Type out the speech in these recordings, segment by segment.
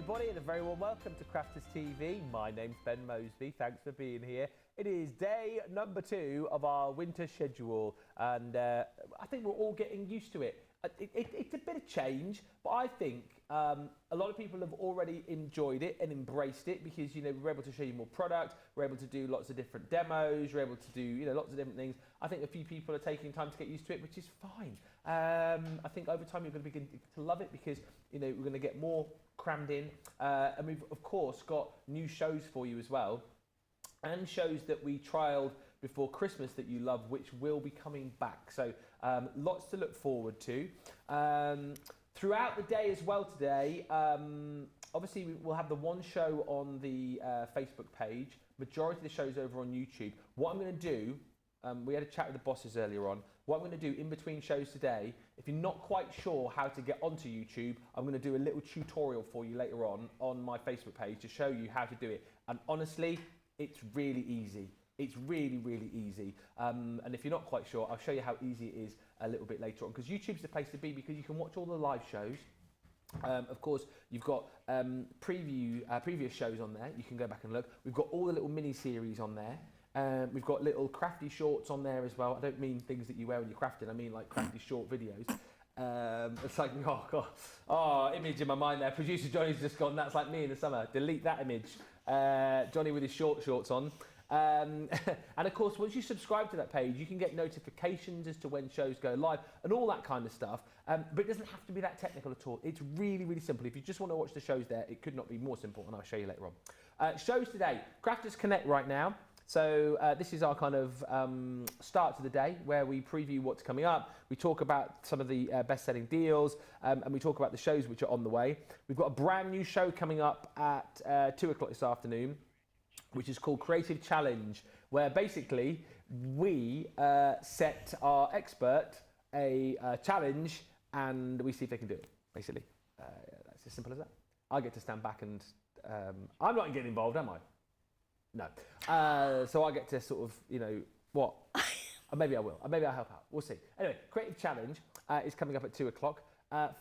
everybody, and a very warm welcome to Crafters TV. My name's Ben Mosby. Thanks for being here. It is day number 2 of our winter schedule, and I think we're all getting used to it. It's a bit of change, but I think a lot of people have already enjoyed it and embraced it because, you know, we're able to show you more product, we're able to do lots of different demos, we're able to do, you know, lots of different things. I think a few people are taking time to get used to it, which is fine. I think over time you're going to begin to love it because, you know, we're going to get more crammed in, and we've of course got new shows for you as well, and shows that we trialled before Christmas that you love, which will be coming back. So lots to look forward to. Throughout the day as well today, obviously we'll have the one show on the Facebook page. Majority of the shows over on YouTube. What I'm going to do, we had a chat with the bosses earlier on. What I'm going to do in between shows today, if you're not quite sure how to get onto YouTube, I'm going to do a little tutorial for you later on my Facebook page to show you how to do it. And honestly, it's really easy. It's really, really easy. And if you're not quite sure, I'll show you how easy it is a little bit later on, because YouTube's the place to be because you can watch all the live shows. Of course, you've got previous shows on there. You can go back and look. We've got all the little mini-series on there. We've got little crafty shorts on there as well. I don't mean things that you wear when you're crafting. I mean like crafty short videos. It's like, oh God, oh, image in my mind there. Producer Johnny's just gone, that's like me in the summer. Delete that image. Johnny with his shorts on. And of course, once you subscribe to that page, you can get notifications as to when shows go live and all that kind of stuff. But it doesn't have to be that technical at all. It's really, really simple. If you just want to watch the shows there, it could not be more simple, and I'll show you later on. Shows today, Crafters Connect right now. So this is our kind of start to the day where we preview what's coming up. We talk about some of the best-selling deals, and we talk about the shows which are on the way. We've got a brand new show coming up at 2 o'clock this afternoon, which is called Creative Challenge, where basically we set our expert a challenge and we see if they can do it, basically. That's as simple as that. I get to stand back and I'm not getting involved, am I? No. So I get to sort of, you know, what? Maybe I will. Maybe I'll help out. We'll see. Anyway, Creative Challenge is coming up at 2 o'clock.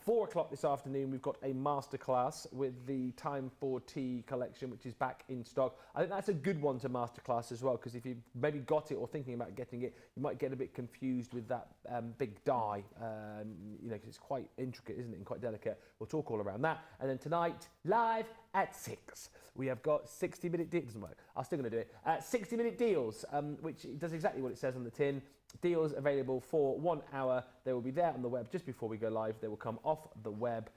4 o'clock this afternoon, we've got a masterclass with the Time for Tea collection, which is back in stock. I think that's a good one to masterclass as well, because if you've maybe got it or thinking about getting it, you might get a bit confused with that big die, you know, because it's quite intricate, isn't it, and quite delicate. We'll talk all around that. And then tonight, live at 6, we have got 60-minute deals. Doesn't work. I'm still going to do it. 60-minute deals, which does exactly what it says on the tin. Deals available for 1 hour. They will be there on the web just before we go live. They will come off the web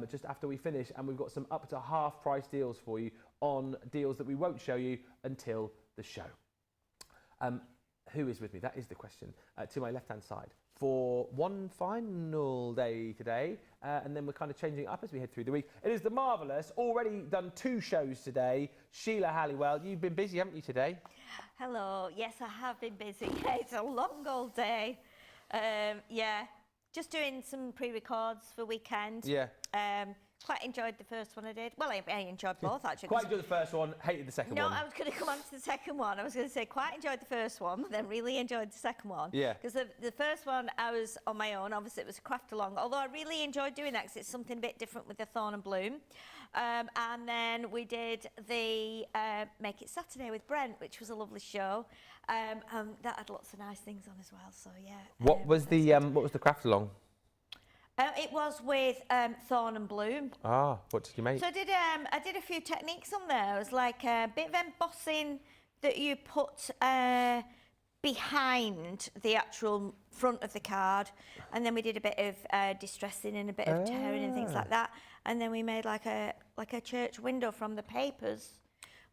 just after we finish, and we've got some up to half price deals for you on deals that we won't show you until the show. Who is with me? That is the question. To my left-hand side for one final day today, and then we're kind of changing it up as we head through the week. It is the marvellous, already done 2 shows today, Sheila Halliwell. You've been busy, haven't you, today? Hello. Yes, I have been busy. It's a long old day. Yeah, just doing some pre-records for weekend. Yeah. Quite enjoyed the first one I did. Well, I enjoyed both, actually. Quite enjoyed the first one, hated the second one. No, I was going to come on to the second one. I was going to say quite enjoyed the first one, then really enjoyed the second one. Yeah. Because the first one, I was on my own. Obviously, it was a craft along. Although I really enjoyed doing that because it's something a bit different with the Thorn and Bloom. And then we did the Make It Saturday with Brent, which was a lovely show. That had lots of nice things on as well. So yeah. What was the craft along? It was with Thorn and Bloom. Ah, what did you make? So I did a few techniques on there. It was like a bit of embossing that you put behind the actual front of the card, and then we did a bit of distressing and a bit of tearing and things like that. And then we made like a church window from the papers,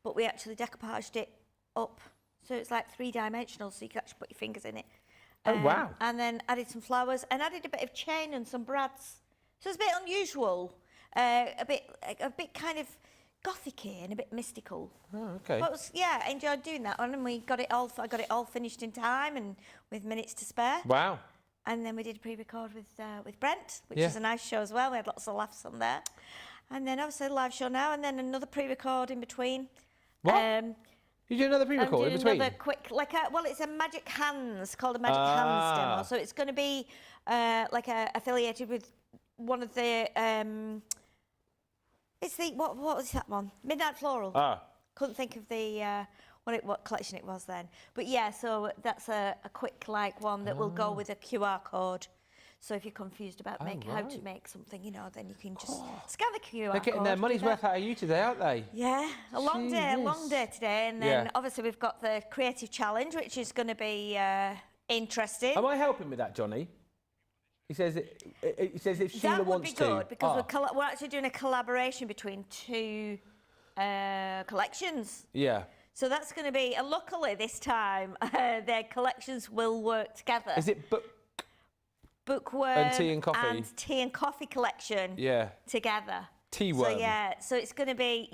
but we actually decoupaged it up, so it's like 3-dimensional, so you can actually put your fingers in it. Oh, wow. And then added some flowers and added a bit of chain and some brads. So it's a bit unusual, a bit kind of gothic-y and a bit mystical. Oh, okay. But it was, yeah, I enjoyed doing that one, and I got it all finished in time and with minutes to spare. Wow. And then we did a pre-record with Brent, which was a nice show as well. We had lots of laughs on there. And then obviously a live show now, and then another pre-record in between. What? You do another pre-record in between? Another quick, well, it's a Magic Hands, called a Magic Hands demo. So it's going to be affiliated with one of the It's the, what was that one? Midnight Floral. Ah. Couldn't think of the what collection it was then. But yeah, so that's a quick like one that will go with a QR code. So if you're confused about how to make something, you know, then you can just scan the QR code. They're getting their money's worth out of you today, aren't they? Yeah, a long day today. And then obviously we've got the creative challenge, which is going to be interesting. Am I helping with that, Johnny? He says if Sheila wants to. That would be good because we're actually doing a collaboration between two collections. Yeah. So that's going to be, luckily this time, their collections will work together. Is it Bookworm and tea and coffee? And tea and coffee collection. Yeah. Together. Tea worm. So yeah, so it's going to be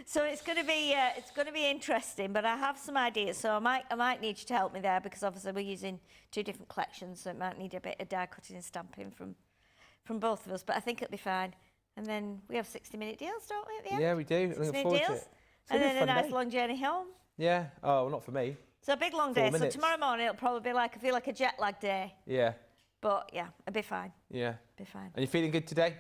So it's going to be interesting. But I have some ideas. So I might need you to help me there because obviously we're using two different collections, so it might need a bit of die cutting and stamping from both of us. But I think it'll be fine. And then we have 60-minute deals, don't we, at the end? Yeah, we do. I'm looking forward to it. And then a nice long journey home. Yeah. Oh, well, not for me. So a big long day. So tomorrow morning it'll probably be like, I feel like a jet lag day. Yeah. But yeah, it'll be fine. Yeah. Be fine. And you feeling good today?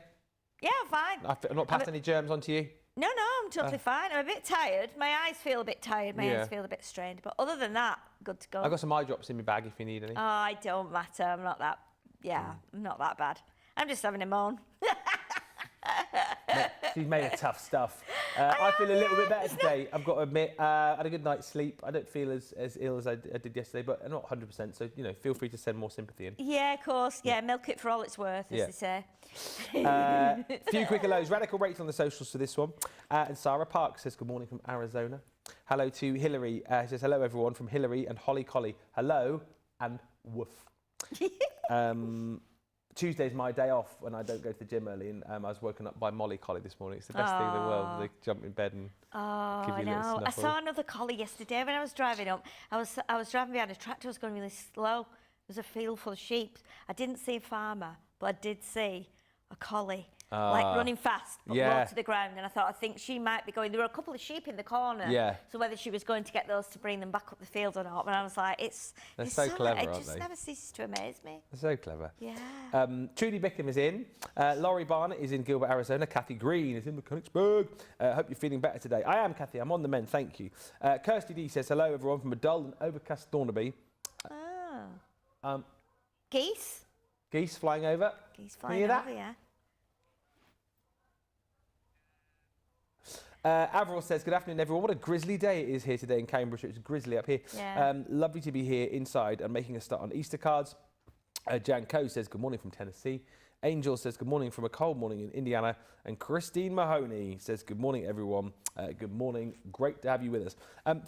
Yeah, I'm fine. I've not passed any germs on to you? No, I'm totally fine. I'm a bit tired. My eyes feel a bit tired. My hands feel a bit strained. But other than that, good to go. I've got some eye drops in my bag if you need any. Oh, it don't matter. I'm not that, I'm not that bad. I'm just having a moan. She's made of tough stuff. I feel a little bit better today, I've got to admit. I had a good night's sleep. I don't feel as ill as I did yesterday, but I'm not 100%, so, you know, feel free to send more sympathy in. Yeah, of course. Yeah, milk it for all it's worth, as they say. Few quick hellos. Radical rates on the socials for this one. And Sarah Park says, good morning from Arizona. Hello to Hillary. Says, hello, everyone, from Hillary and Holly Collie. Hello and woof. Tuesday's my day off when I don't go to the gym early, and I was woken up by Molly Collie this morning. It's the best thing in the world. They jump in bed and give you a little snuffle. I saw another collie yesterday when I was driving up. I was driving behind a tractor. I was going really slow. There was a field full of sheep. I didn't see a farmer, but I did see a collie. Like running fast, but low to the ground, and I think she might be going. There were a couple of sheep in the corner, so whether she was going to get those to bring them back up the field or not. But I was like, they're so clever, aren't they? It just never ceases to amaze me. They're so clever. Yeah. Trudy Bickham is in. Laurie Barnett is in Gilbert, Arizona. Kathy Green is in Mechanicsburg. Hope you're feeling better today. I am, Kathy. I'm on the mend. Thank you. Kirsty D says hello, everyone, from a dull and overcast Thornaby. Geese. Geese flying over. Geese flying over. Yeah. Avril says, good afternoon, everyone. What a grisly day it is here today in Cambridge. It's grizzly up here. Yeah. Lovely to be here inside and making a start on Easter cards. Jan Coe says, good morning from Tennessee. Angel says, good morning from a cold morning in Indiana. And Christine Mahoney says, good morning, everyone. Good morning. Great to have you with us.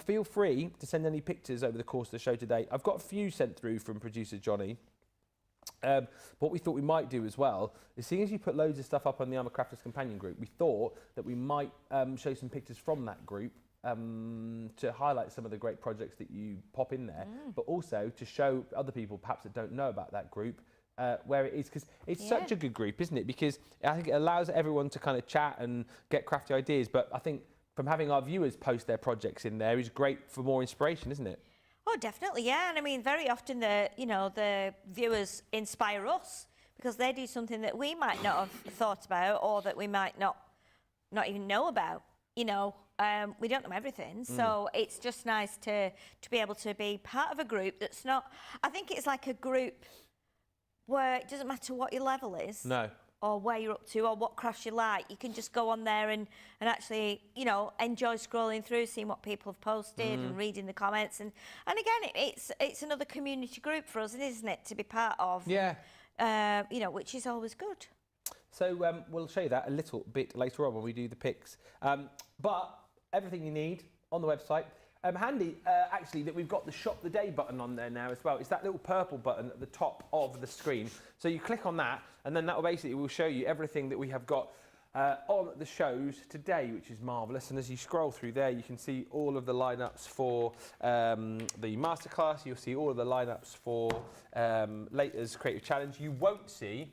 Feel free to send any pictures over the course of the show today. I've got a few sent through from producer Johnny. What we thought we might do as well is, seeing as you put loads of stuff up on the Crafters Companion group, we thought that we might show some pictures from that group to highlight some of the great projects that you pop in there, but also to show other people perhaps that don't know about that group where it is, because it's such a good group, isn't it? Because I think it allows everyone to kind of chat and get crafty ideas, but I think from having our viewers post their projects in there is great for more inspiration, isn't it? Oh, definitely, yeah. And I mean, very often the viewers inspire us because they do something that we might not have thought about, or that we might not even know about. You know, we don't know everything, so it's just nice to be able to be part of a group that's not. I think it's like a group where it doesn't matter what your level is. No. Or where you're up to, or what crafts you like. You can just go on there and actually, you know, enjoy scrolling through, seeing what people have posted and reading the comments. And again, it's another community group for us, isn't it, to be part of? Yeah. You know, which is always good. So we'll show you that a little bit later on when we do the picks. But everything you need on the website. Handy, actually, that we've got the Shop the Day button on there now as well. It's that little purple button at the top of the screen. So you click on that, and then that will basically will show you everything that we have got on the shows today, which is marvellous. And as you scroll through there, you can see all of the lineups for the masterclass. You'll see all of the lineups for later's Creative Challenge. You won't see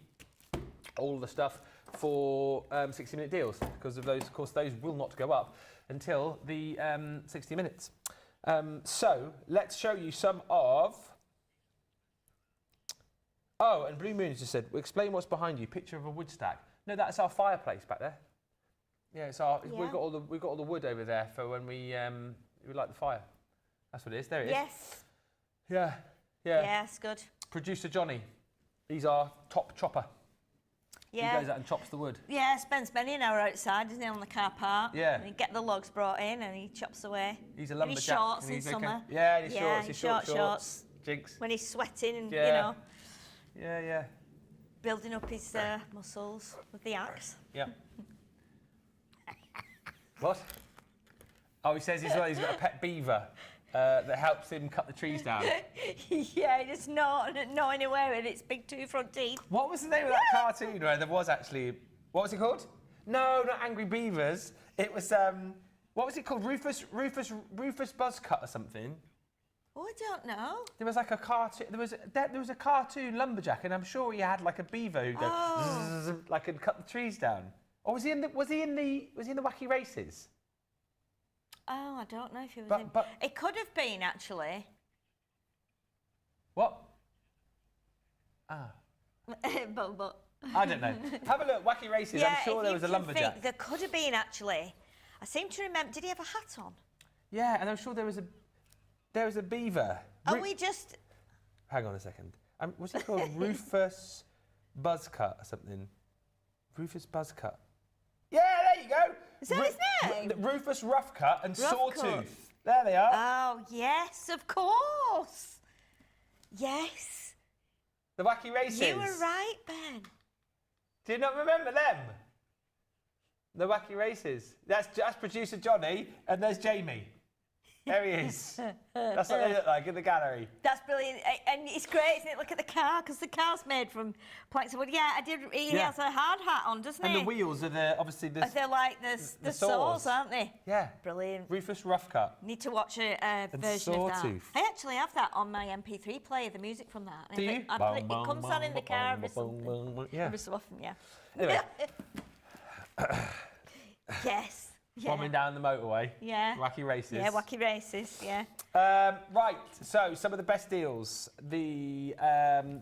all of the stuff for 60-minute deals, because of those, of course, those will not go up until the 60 minutes. So let's show you some of... Oh, and Blue Moon has just said, explain what's behind you. Picture of a wood stack. No, that's our fireplace back there. Yeah, it's our. Yeah. We've got all the wood over there for when we light the fire. That's what it is. There it is. Yes. Yeah. Yeah. Yes, good. Producer Johnny, he's our top chopper. Yeah. He goes out and chops the wood. Yeah, spends many an hour outside, doesn't he, on the car park? Yeah. And he get the logs brought in and he chops away. He's a In lumberjack. his shorts and in he's summer. Yeah, his Yeah, shorts. His short shorts. Jinx. When he's sweating and, Yeah. you know, Yeah, yeah. building up his muscles with the axe. Yeah. What? Oh, he says he's got a pet beaver that helps him cut the trees down. Yeah, just gnawing away with its big two front teeth. What was the name of that cartoon where there was actually... What was it called? No, not Angry Beavers. It was... what was it called? Rufus Buzzcut or something? Oh, I don't know. There was like a cartoon... There was a cartoon lumberjack, and I'm sure he had like a beaver who goes... Zzz, like and cut the trees down. Or was he in the Wacky Races? Oh, I don't know if he was in... But It could have been, actually. What? Ah. but I don't know. Have a look, Wacky Races. yeah, I'm sure there was a lumberjack. Think, there could have been, actually. I seem to remember... Did he have a hat on? Yeah, and I'm sure there was a beaver. Are we just... Hang on a second. What's he called? Rufus Buzzcut or something. Rufus Buzzcut. Yeah, there you go. Is that his name? Rufus Roughcut and Roughcut. Sawtooth. There they are. Oh, yes, of course. Yes. The Wacky Races. You were right, Ben. Do you not remember them? The Wacky Races. That's producer Johnny, and there's Jamie. There he is. That's what they look like in the gallery. That's brilliant. And it's great, isn't it? Look at the car, because the car's made from planks of wood. Yeah, I did. He has a hard hat on, doesn't he? And the wheels are obviously the... They're like the saws, aren't they? Yeah. Brilliant. Rufus Roughcut. Need to watch a version of that. Sawtooth. I actually have that on my MP3 player, the music from that. Do you? It comes on in the car every so often, yeah. Anyway. Yes. Yeah. Bombing down the motorway. Yeah. Wacky Races. Yeah, Wacky Races, yeah. Right, so some of the best deals. The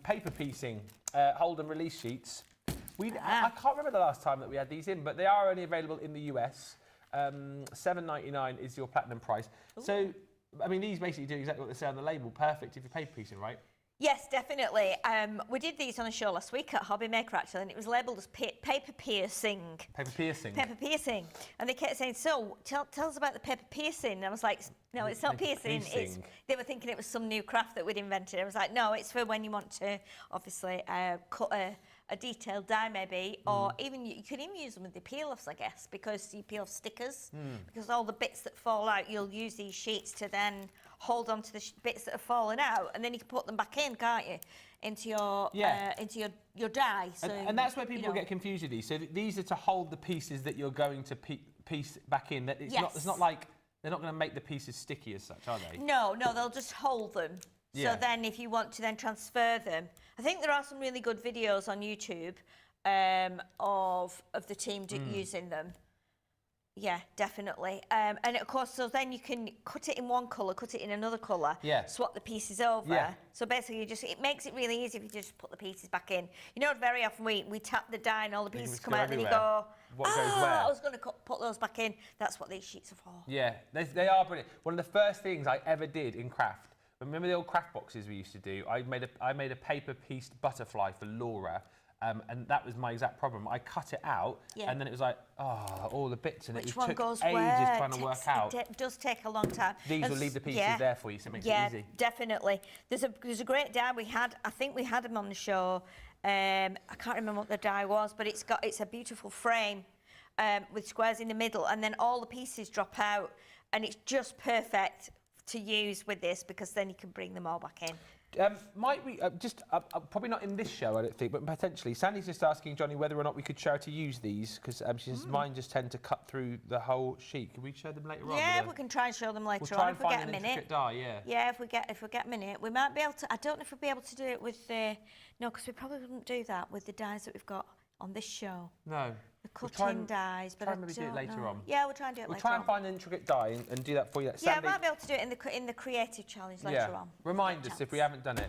paper piecing, hold and release sheets. I can't remember the last time that we had these in, but they are only available in the US. $7.99 is your platinum price. Ooh. So, I mean, these basically do exactly what they say on the label. Perfect if you're paper piecing, right? Yes, definitely. We did these on a show last week at Hobby Maker, actually, and it was labelled as paper piercing. Paper piercing? Paper piercing. And they kept saying, so, tell us about the paper piercing. And I was like, no, it's not piercing. They were thinking it was some new craft that we'd invented. I was like, no, it's for when you want to, obviously, cut a detailed die, maybe, or even you can even use them with the peel-offs, I guess, because you peel off stickers. Because all the bits that fall out, you'll use these sheets to then hold on to the bits that have fallen out, and then you can put them back in, can't you, into your die. So, and that's where people get confused with these. So these are to hold the pieces that you're going to piece back in. That it's not like they're not going to make the pieces sticky as such, are they? No, they'll just hold them. Yeah. So then if you want to then transfer them, I think there are some really good videos on YouTube of the team using them. Yeah, definitely. And of course, so then you can cut it in one colour, cut it in another colour, swap the pieces over. Yeah. So basically, it makes it really easy if you just put the pieces back in. You know, very often we tap the die and all the pieces come out, and then you go, what goes where? I was going to put those back in. That's what these sheets are for. Yeah, they are brilliant. One of the first things I ever did in craft, remember the old craft boxes we used to do? I made a paper pieced butterfly for Laura. And that was my exact problem. I cut it out, and then it was like, all the bits, and it took ages trying to work out. It does take a long time. These will leave the pieces there for you, so it makes it easy. Yeah, definitely. There's a great die we had. I think we had them on the show. I can't remember what the die was, but it's a beautiful frame with squares in the middle, and then all the pieces drop out, and it's just perfect to use with this because then you can bring them all back in. Might we probably not in this show, I don't think, but potentially. Sandy's just asking Johnny whether or not we could show her to use these because she says mine just tend to cut through the whole sheet. Can we show them later on? Yeah, we can try and show them later on if we get a minute. Yeah, if we get a minute, we might be able to. I don't know if we'll be able to do it with no, because we probably wouldn't do that with the dies that we've got on this show. No. The cutting dies, but I don't do it later on. Yeah, we'll try and do it later on. We'll try and find an intricate die and do that for you. Yeah, I might be able to do it in the creative challenge later on. Remind us if we haven't done it.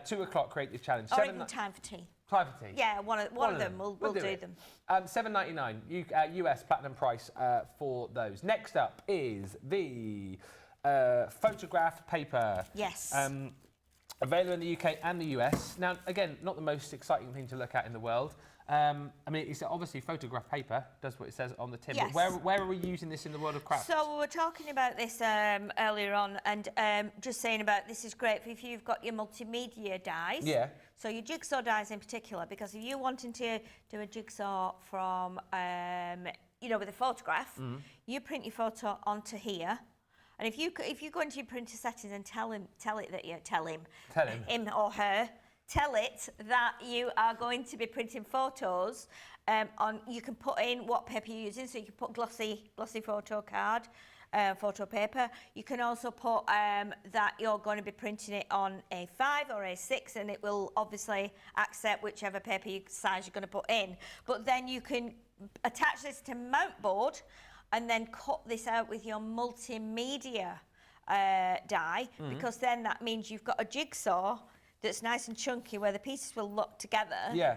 2 o'clock creative challenge. Or even time for tea. 5 for tea. Yeah, one of them. We'll do them. $7.99 US platinum price for those. Next up is the photograph paper. Yes. Available in the UK and the US. Now, again, not the most exciting thing to look at in the world. I mean, it's obviously photograph paper, does what it says on the tin. Yes. But where are we using this in the world of craft? So we were talking about this earlier on, and just saying about this is great if you've got your multimedia dies. Yeah. So your jigsaw dies in particular, because if you're wanting to do a jigsaw from, you know, with a photograph, you print your photo onto here. And if you go into your printer settings and tell him or her, tell it that you are going to be printing photos on, you can put in what paper you're using, so you can put glossy photo card, photo paper. You can also put that you're going to be printing it on A5 or A6, and it will obviously accept whichever paper size you're going to put in. But then you can attach this to mount board and then cut this out with your multimedia die, because then that means you've got a jigsaw that's nice and chunky where the pieces will lock together,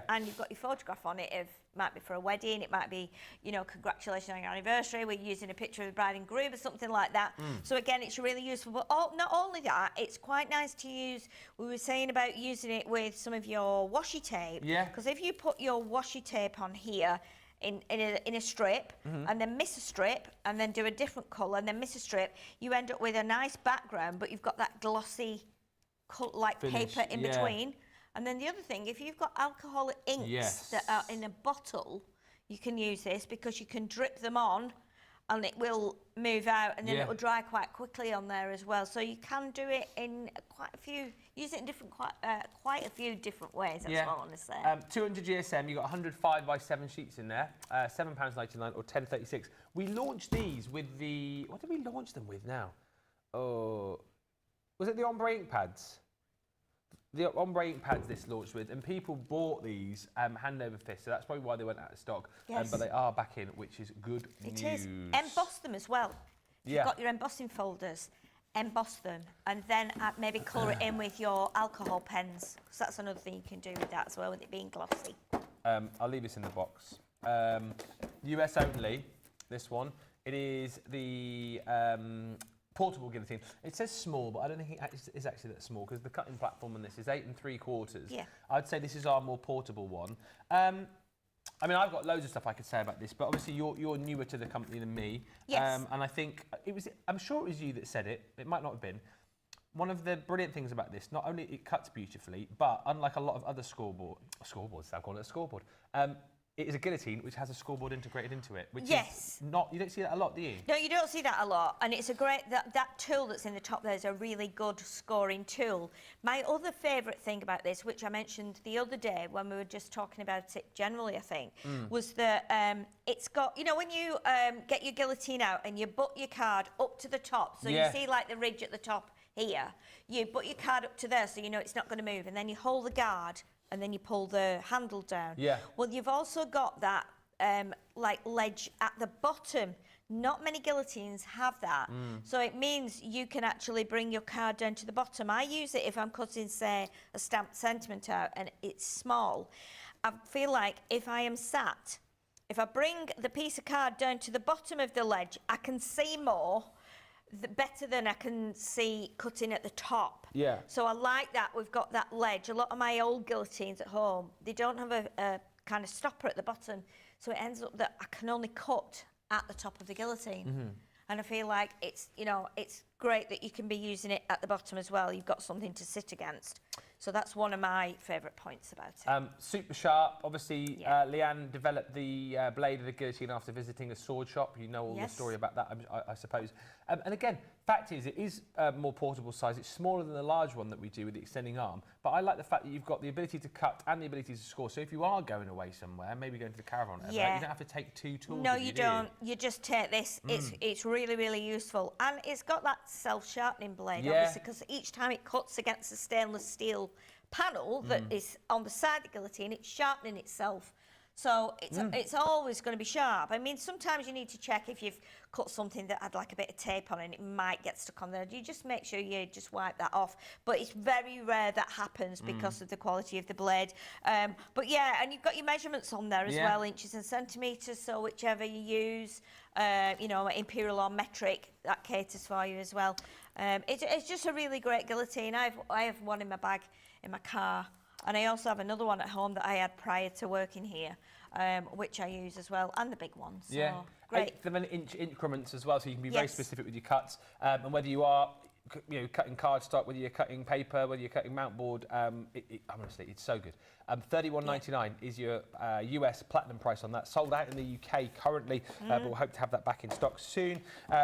and you've got your photograph on it. It might be for a wedding, it might be, you know, congratulations on your anniversary, we're using a picture of the bride and groom or something like that. So again, it's really useful. But not only that, it's quite nice to use, we were saying about using it with some of your washi tape. Yeah. Because if you put your washi tape on here, in a strip, and then miss a strip, and then do a different colour, and then miss a strip, you end up with a nice background, but you've got that glossy like finish, paper in between. And then the other thing, if you've got alcoholic inks that are in a bottle, you can use this, because you can drip them on and it will move out, and then it will dry quite quickly on there as well. So you can do it in use it in quite a few different ways, that's what I want to say. 200 GSM, you've got 105 by 7 sheets in there, £7.99 or £10.36. We launched these with the, what did we launch them with now? Oh, was it the ombre ink pads? The ombre ink pads this launched with, and people bought these hand over fist, so that's probably why they went out of stock. Yes. But they are back in, which is good news. It is. Emboss them as well. If you've got your embossing folders, emboss them, and then maybe colour it in with your alcohol pens, because that's another thing you can do with that as well, with it being glossy. I'll leave this in the box. US only, this one. It is the portable guillotine. It says small, but I don't think it is actually that small, because the cutting platform on this is 8 3/4. Yeah. I'd say this is our more portable one. I mean, I've got loads of stuff I could say about this, but obviously you're newer to the company than me. Yes. And I think I'm sure it was you that said it. It might not have been. One of the brilliant things about this, not only it cuts beautifully, but unlike a lot of other scoreboards, I'll call it a scoreboard. It is a guillotine which has a scoreboard integrated into it, which is not, you don't see that a lot, do you? No, you don't see that a lot, and it's a great, that tool that's in the top there is a really good scoring tool. My other favourite thing about this, which I mentioned the other day when we were just talking about it generally, I think, was that it's got, you know, when you get your guillotine out and you butt your card up to the top, so you see like the ridge at the top here, you butt your card up to there so you know it's not going to move, and then you hold the guard, and then you pull the handle down. Yeah. Well, you've also got that like ledge at the bottom. Not many guillotines have that. So it means you can actually bring your card down to the bottom. I use it if I'm cutting, say, a stamped sentiment out and it's small. I feel like if I am sat, if I bring the piece of card down to the bottom of the ledge, I can see more, better than I can see cutting at the top. Yeah. So I like that we've got that ledge. A lot of my old guillotines at home, they don't have a kind of stopper at the bottom, so it ends up that I can only cut at the top of the guillotine. And I feel like it's, you know, it's great that you can be using it at the bottom as well. You've got something to sit against. So that's one of my favourite points about it. Super sharp. Obviously, Leanne developed the blade of the guillotine after visiting a sword shop. You know all the story about that, I suppose. And again, fact is, it is more portable size. It's smaller than the large one that we do with the extending arm. But I like the fact that you've got the ability to cut and the ability to score. So if you are going away somewhere, maybe going to the caravan, you don't have to take 2 tools. No, you don't. You just take this. It's really, really useful. And it's got that self-sharpening blade, obviously, because each time it cuts against the stainless steel panel that is on the side of the guillotine, it's sharpening itself. So it's always going to be sharp. I mean, sometimes you need to check if you've cut something that had like a bit of tape on it and it might get stuck on there. You just make sure you just wipe that off. But it's very rare that happens because of the quality of the blade. But yeah, and you've got your measurements on there as well, inches and centimetres, so whichever you use, you know, imperial or metric, that caters for you as well. It's just a really great guillotine. I have one in my bag in my car. And I also have another one at home that I had prior to working here, which I use as well, and the big ones. So yeah, great. 1/8 of an inch increments as well, so you can be very specific with your cuts. And whether you are, you know, cutting cardstock, whether you're cutting paper, whether you're cutting mountboard, honestly, it's so good. $31.99 is your US platinum price on that. Sold out in the UK currently, but we'll hope to have that back in stock soon.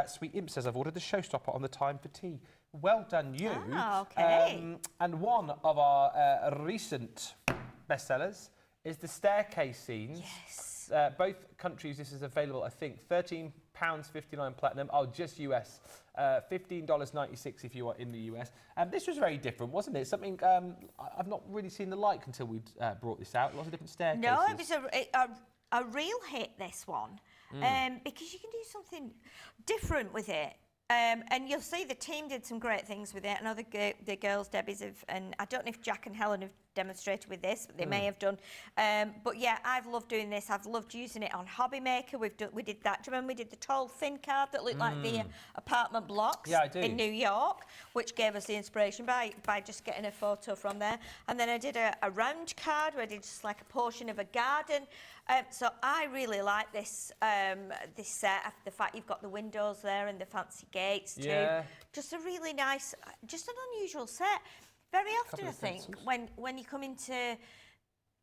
Sweet Imp says, I've ordered the showstopper on the time for tea. Well done, you. Ah, okay. And one of our recent bestsellers is the staircase scenes. Yes. Both countries, this is available, I think, £13.59 platinum. Oh, just US. $15.96 if you are in the US. This was very different, wasn't it? Something I've not really seen the like until we brought this out. Lots of different staircases. No, it was a real hit, this one, because you can do something different with it. And you'll see the team did some great things with it. I know the girls, Debbie's, and I don't know if Jack and Helen have demonstrated with this, but they may have done. But yeah, I've loved doing this. I've loved using it on Hobby Maker. We did that. Do you remember we did the tall, thin card that looked like the apartment blocks in New York, which gave us the inspiration by just getting a photo from there. And then I did a round card where I did just like a portion of a garden. So I really like this this set. The fact you've got the windows there and the fancy gates too. Yeah. Just a really nice, just an unusual set. Very often, I think, when you come into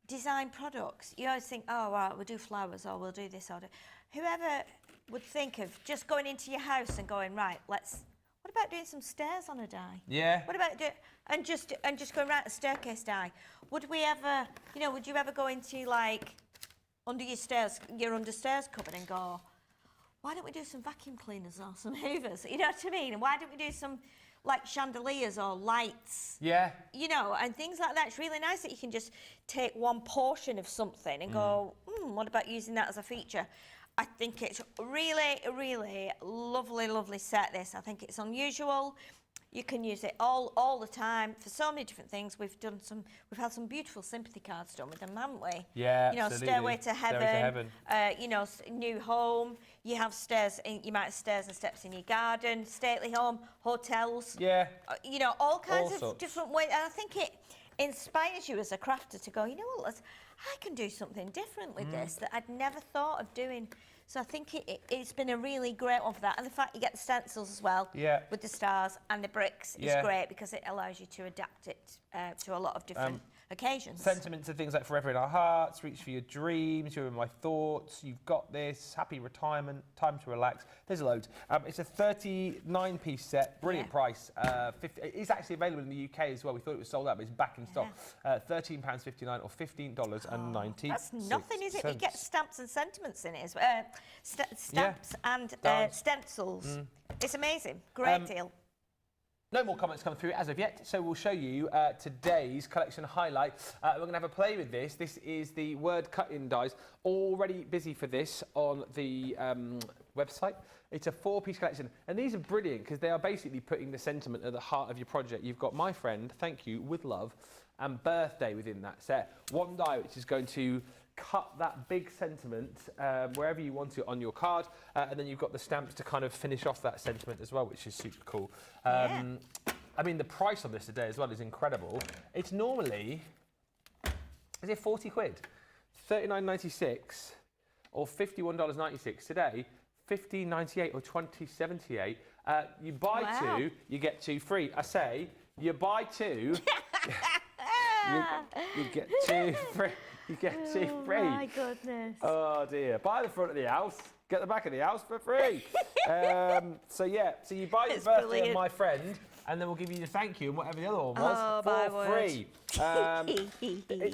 design products, you always think, oh, right, we'll do flowers or we'll do this or do. Whoever would think of just going into your house and going, right, what about doing some stairs on a die? Yeah. What about and just going right a staircase die? Would we ever, you know, would you ever go into like under your stairs, your understairs cupboard and go, why don't we do some vacuum cleaners or some hoovers? You know what I mean? And why don't we do some like chandeliers or lights? Yeah. You know, and things like that. It's really nice that you can just take one portion of something and go, what about using that as a feature? I think it's really, really lovely, lovely set, this. I think it's unusual. You can use it all the time for so many different things. We've had some beautiful sympathy cards done with them, haven't we? Yeah, you know, absolutely. Stairway to Heaven. You know, new home. You have stairs. You might have stairs and steps in your garden. Stately home, hotels. Yeah. You know, all kinds of different ways. And I think it inspires you as a crafter to go, you know what? I can do something different with this that I'd never thought of doing. So I think it's been a really great one for that. And the fact you get the stencils as well with the stars and the bricks is great because it allows you to adapt it to a lot of different occasions. Sentiments of things like Forever in Our Hearts, Reach for Your Dreams, You're in My Thoughts, You've Got This, Happy Retirement, Time to Relax. There's loads. It's a 39-piece set, brilliant price. It's actually available in the UK as well. We thought it was sold out, but it's back in stock. £13.59 or $15.90. That's nothing, is it? You get stamps and sentiments in it as well. Stamps and stencils. It's amazing. Great deal. No more comments come through as of yet, so we'll show you today's collection highlight. We're going to have a play with this. This is the word cut-in dies. Already busy for this on the website. It's a 4-piece collection, and these are brilliant because they are basically putting the sentiment at the heart of your project. You've got My Friend, Thank You, With Love, and Birthday within that set. One die which is going to cut that big sentiment wherever you want it on your card, and then you've got the stamps to kind of finish off that sentiment as well, which is super cool. I mean, the price on this today as well is incredible. It's normally, is it 40 quid? $39.96 or $51.96 today, $15.98 or $20.78. You buy two, you get two free. I say, you buy two, you get two free. You get two free. Oh my goodness. Oh dear. Buy the front of the house, get the back of the house for free. So you buy your birthday and My Friend, and then we'll give you the thank you and whatever the other one was for free.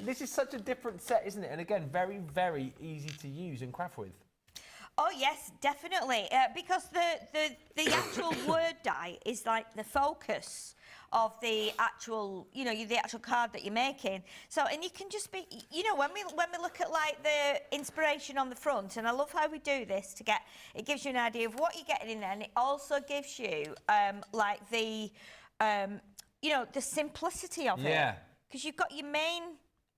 This is such a different set, isn't it? And again, very, very easy to use and craft with. Oh yes, definitely. Because the actual word die is like the focus of the actual, you know, the actual card that you're making. So, and you can just be, you know, when we look at like the inspiration on the front, and I love how we do this to get, it gives you an idea of what you're getting in there, and it also gives you like the, you know, the simplicity of it. Because you've got your main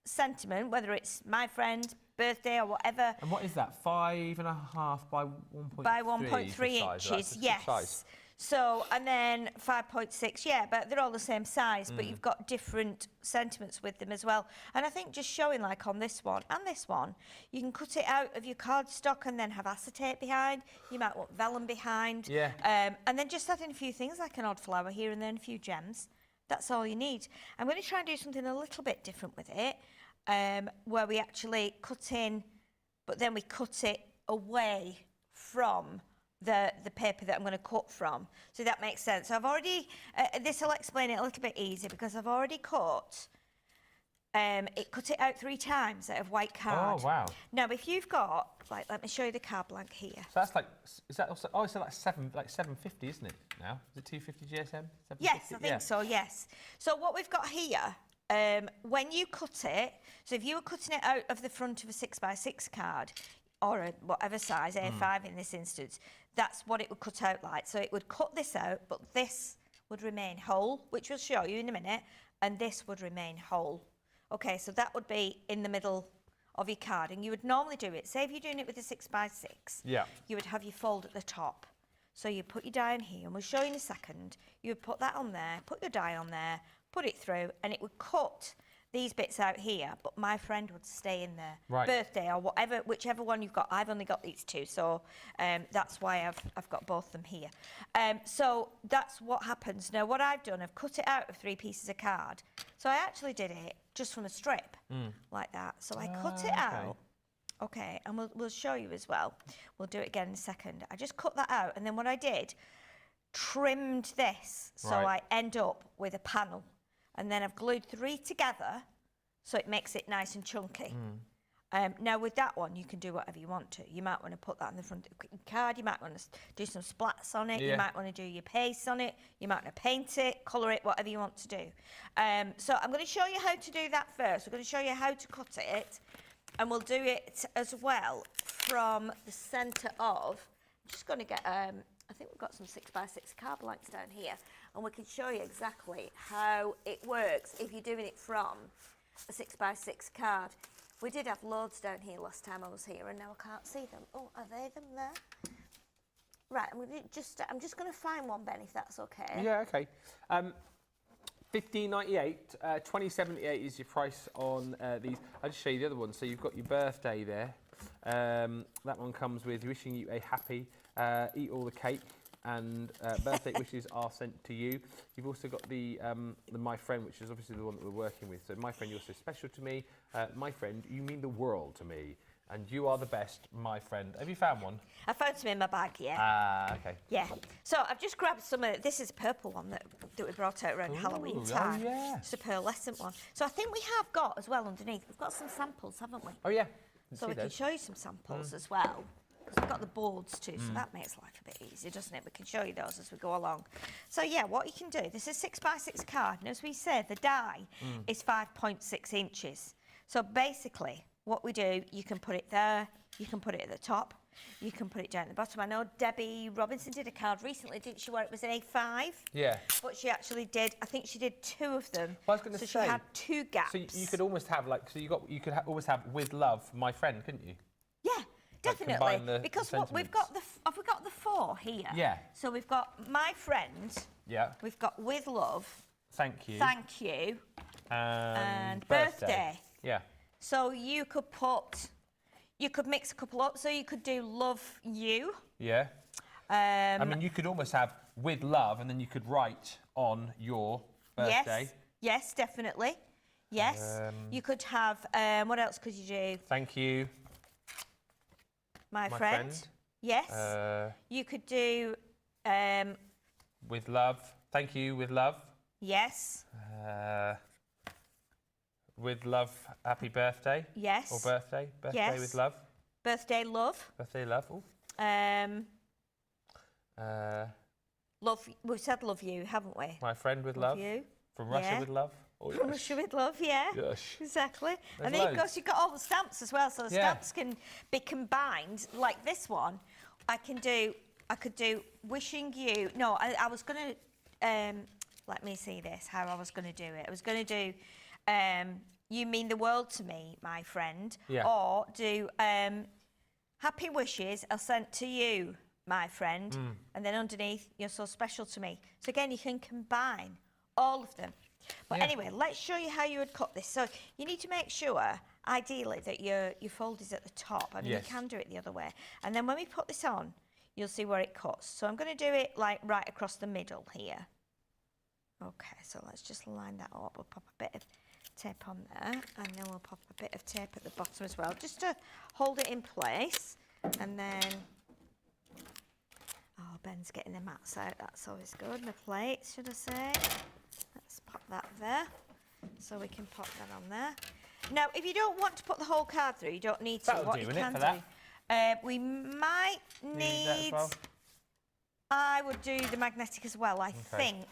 sentiment, whether it's my friend, birthday or whatever. And what is that? 5.5 by 1.3? By 1.3 inches, yes. So, and then 5.6, yeah, but they're all the same size, but you've got different sentiments with them as well. And I think just showing, like on this one and this one, you can cut it out of your cardstock and then have acetate behind. You might want vellum behind. Yeah. And then just adding a few things like an odd flower here and then a few gems. That's all you need. I'm going to try and do something a little bit different with it, where we actually cut in, but then we cut it away from the paper that I'm going to cut from. So that makes sense. So I've already, this will explain it a little bit easier because I've already cut it out 3 times out of white card. Oh, wow. Now, if you've got, like, let me show you the card blank here. So that's like, is that also, oh, so that's 750, isn't it, now? Is it 250 GSM? Yes, I think so, yes. So what we've got here, when you cut it, so if you were cutting it out of the front of a 6x6 card, or a whatever size, A5 in this instance, that's what it would cut out like. So it would cut this out, but this would remain whole, which we'll show you in a minute, and this would remain whole. Okay, so that would be in the middle of your card, and you would normally do it, say if you're doing it with a 6x6, you would have your fold at the top. So you put your die in here, and we'll show you in a second. You would put that on there, put your die on there, put it through, and it would cut these bits out here, but my friend would stay in there. Right. Birthday or whatever, whichever one you've got. I've only got these 2, so that's why I've got both of them here. So that's what happens. Now, what I've done, I've cut it out of 3 pieces of card. So I actually did it just from a strip, like that. So I cut it out. Okay, and we'll show you as well. We'll do it again in a second. I just cut that out, and then what I did, trimmed this, so I end up with a panel. And then I've glued 3 together, so it makes it nice and chunky. Now with that one, you can do whatever you want to. You might want to put that on the front of the card, you might want to do some splats on it, you might want to do your paste on it, you might want to paint it, colour it, whatever you want to do. So I'm going to show you how to do that first. We're going to show you how to cut it, and we'll do it as well from the centre of, I'm just going to get, I think we've got some 6x6 card blanks down here, and we can show you exactly how it works if you're doing it from a 6x6 card. We did have loads down here last time I was here, and now I can't see them. Oh, are they them there? Right, I'm just going to find one, Ben, if that's okay. Yeah, okay. $15.98, $20.78 is your price on these. I'll just show you the other one. So you've got your birthday there. That one comes with wishing you a happy, eat all the cake, and birthday wishes are sent to you. You've also got the My Friend, which is obviously the one that we're working with. So My Friend, you're so special to me. My friend, you mean the world to me. And you are the best, my friend. Have you found one? I found some in my bag, yeah. Ah, okay. Yeah. So I've just grabbed some of, this is a purple one that we brought out around Halloween time. Oh, yeah. It's a pearlescent one. So I think we have got as well underneath, we've got some samples, haven't we? Oh, yeah. So we can show you some samples as well. Because we've got the boards too, so that makes life a bit easier, doesn't it? We can show you those as we go along. So yeah, what you can do, this is 6x6 card, and as we said, the die is 5.6 inches. So basically, what we do, you can put it there, you can put it at the top, you can put it down at the bottom. I know Debbie Robinson did a card recently, didn't she, where it was an A5? Yeah. But she actually did, I think she did 2 of them. Well, I was going to say, so she had 2 gaps. So you could almost have, like, so you could almost have with love, my friend, couldn't you? Yeah. Definitely, because what we've got have we got the 4 here? Yeah. So we've got my friend. Yeah. We've got with love. Thank you. Thank you. And birthday. Yeah. So you could mix a couple up. So you could do love you. Yeah. I mean, you could almost have with love, and then you could write on your birthday. Yes, definitely. Yes. You could have. What else could you do? Thank you. My friend. Yes. You could do... with love. Thank you, with love. Yes. With love, happy birthday. Yes. Or birthday. Birthday with love. Birthday love. Birthday love. Ooh. Love we've said love you, haven't we? My friend with love. You. From Russia Yeah. with love. Oh, From yes. Russia with love, yeah. Yes. Exactly. There's And then, of loads. course, you've got all the stamps as well, so the Yeah. stamps can be combined. Like this one, I could do wishing you. No, I was going to, let me see this, how I was going to do it. I was going to do, you mean the world to me, my friend. Yeah. Or do, happy wishes are sent to you, my friend. And then underneath, you're so special to me. So again, you can combine all of them. But Yeah. anyway, let's show you how you would cut this. So you need to make sure, ideally, that your fold is at the top. I mean, Yes. you can do it the other way. And then when we put this on, you'll see where it cuts. So I'm going to do it like right across the middle here. Okay, so let's just line that up. We'll pop a bit of tape on there, and then we'll pop a bit of tape at the bottom as well, just to hold it in place. And then, oh, Ben's getting the mats out. That's always good. The plates, should I say? Let's pop that there, so we can pop that on there. Now, if you don't want to put the whole card through, you don't need to. That'll What do, you wouldn't it, can for do, that? we might Need that as need. well? I would do the magnetic as well, I think.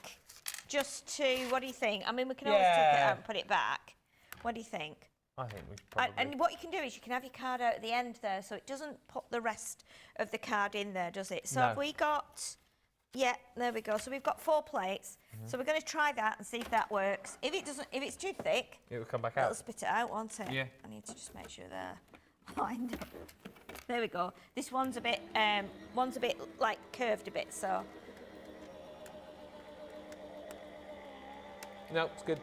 Just to, what do you think? I mean, we can always take it Yeah. out and put it back. What do you think? I think we probably. And what you can do is you can have your card out at the end there, so it doesn't put the rest of the card in there, does it? So No. have we got, yeah, there we go. So we've got 4 plates. So we're going to try that and see if that works. If it doesn't, if it's too thick, It will come back it'll out. spit it out, won't it? Yeah. I need to just make sure they're lined up. There we go. This one's a bit like curved a bit, so. No, it's good.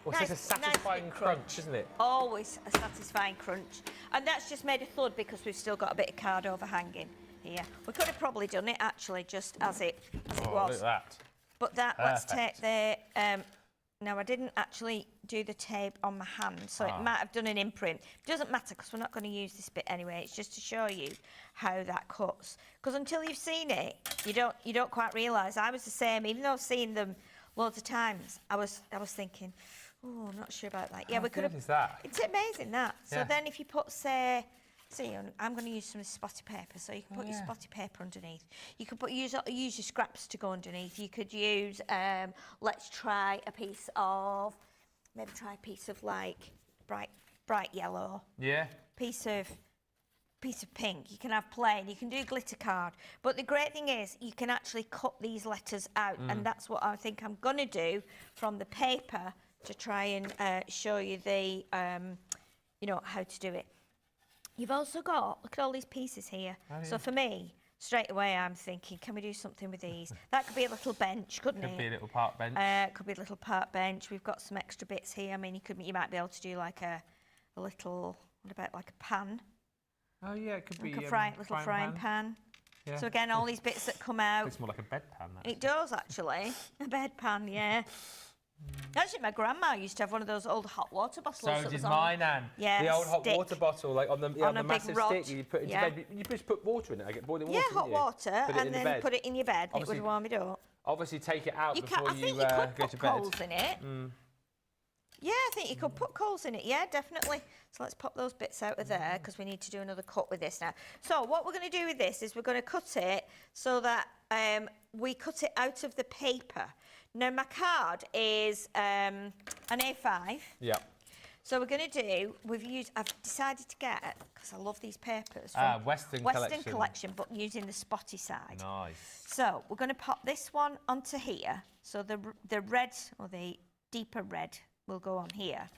Well, it's Nice- a nice satisfying bit crunch, isn't it? Always a satisfying crunch. And that's just made a thud because we've still got a bit of card overhanging here. We could have probably done it actually just as it Oh, look was. at that. But that, let's take Perfect. the, now I didn't actually do the tape on my hand, so it might have done an imprint. Doesn't matter because we're not going to use this bit anyway. It's just to show you how that cuts. Because until you've seen it, you don't quite realise. I was the same, even though I've seen them loads of times. I was thinking, oh, I'm not sure about that. Yeah, How we could good have. is that? It's amazing that. So Yeah. then if you put, say, see, I'm going to use some spotty paper, so you can put your yeah. spotty paper underneath. You could use your scraps to go underneath. You could use, let's try a piece of, maybe try a piece of like bright yellow, Yeah. piece of pink. You can have plain. You can do glitter card. But the great thing is you can actually cut these letters out, and that's what I think I'm going to do from the paper to try and show you the, you know, how to do it. You've also got, look at all these pieces here. Oh, So yeah. for me, straight away I'm thinking, can we do something with these? That could be a little bench, couldn't Could it? be a little park bench. Could be a little park bench. We've got some extra bits here. I mean, you might be able to do like a little, what about like a pan? Oh yeah, it could be Like a little frying pan. Yeah. So again, all these bits that come out. It's more like a bedpan. It does actually. A bedpan, yeah. Actually, my grandma used to have one of those old hot water bottles. So that did was on- my nan. Yeah, The old hot stick. water bottle, like on the On a big massive rod. stick, you put into Yeah. bed. You just put water in it. I get boiling water. Yeah, didn't hot you? water, Put it in and the then bed. put it in your bed. And it Obviously- would warm it up. Obviously, take it out You before can, I think you go could to put bed. coals in it. Yeah, I think you could put coals in it. Yeah, definitely. So let's pop those bits out of there because we need to do another cut with this now. So what we're going to do with this is we're going to cut it so that we cut it out of the paper. Now my card is an A5. Yeah. So we're going to do, I've decided to get, because I love these papers, from Western Collection, but using the spotty side. Nice. So we're going to pop this one onto here. So the red, or the deeper red, will go on here.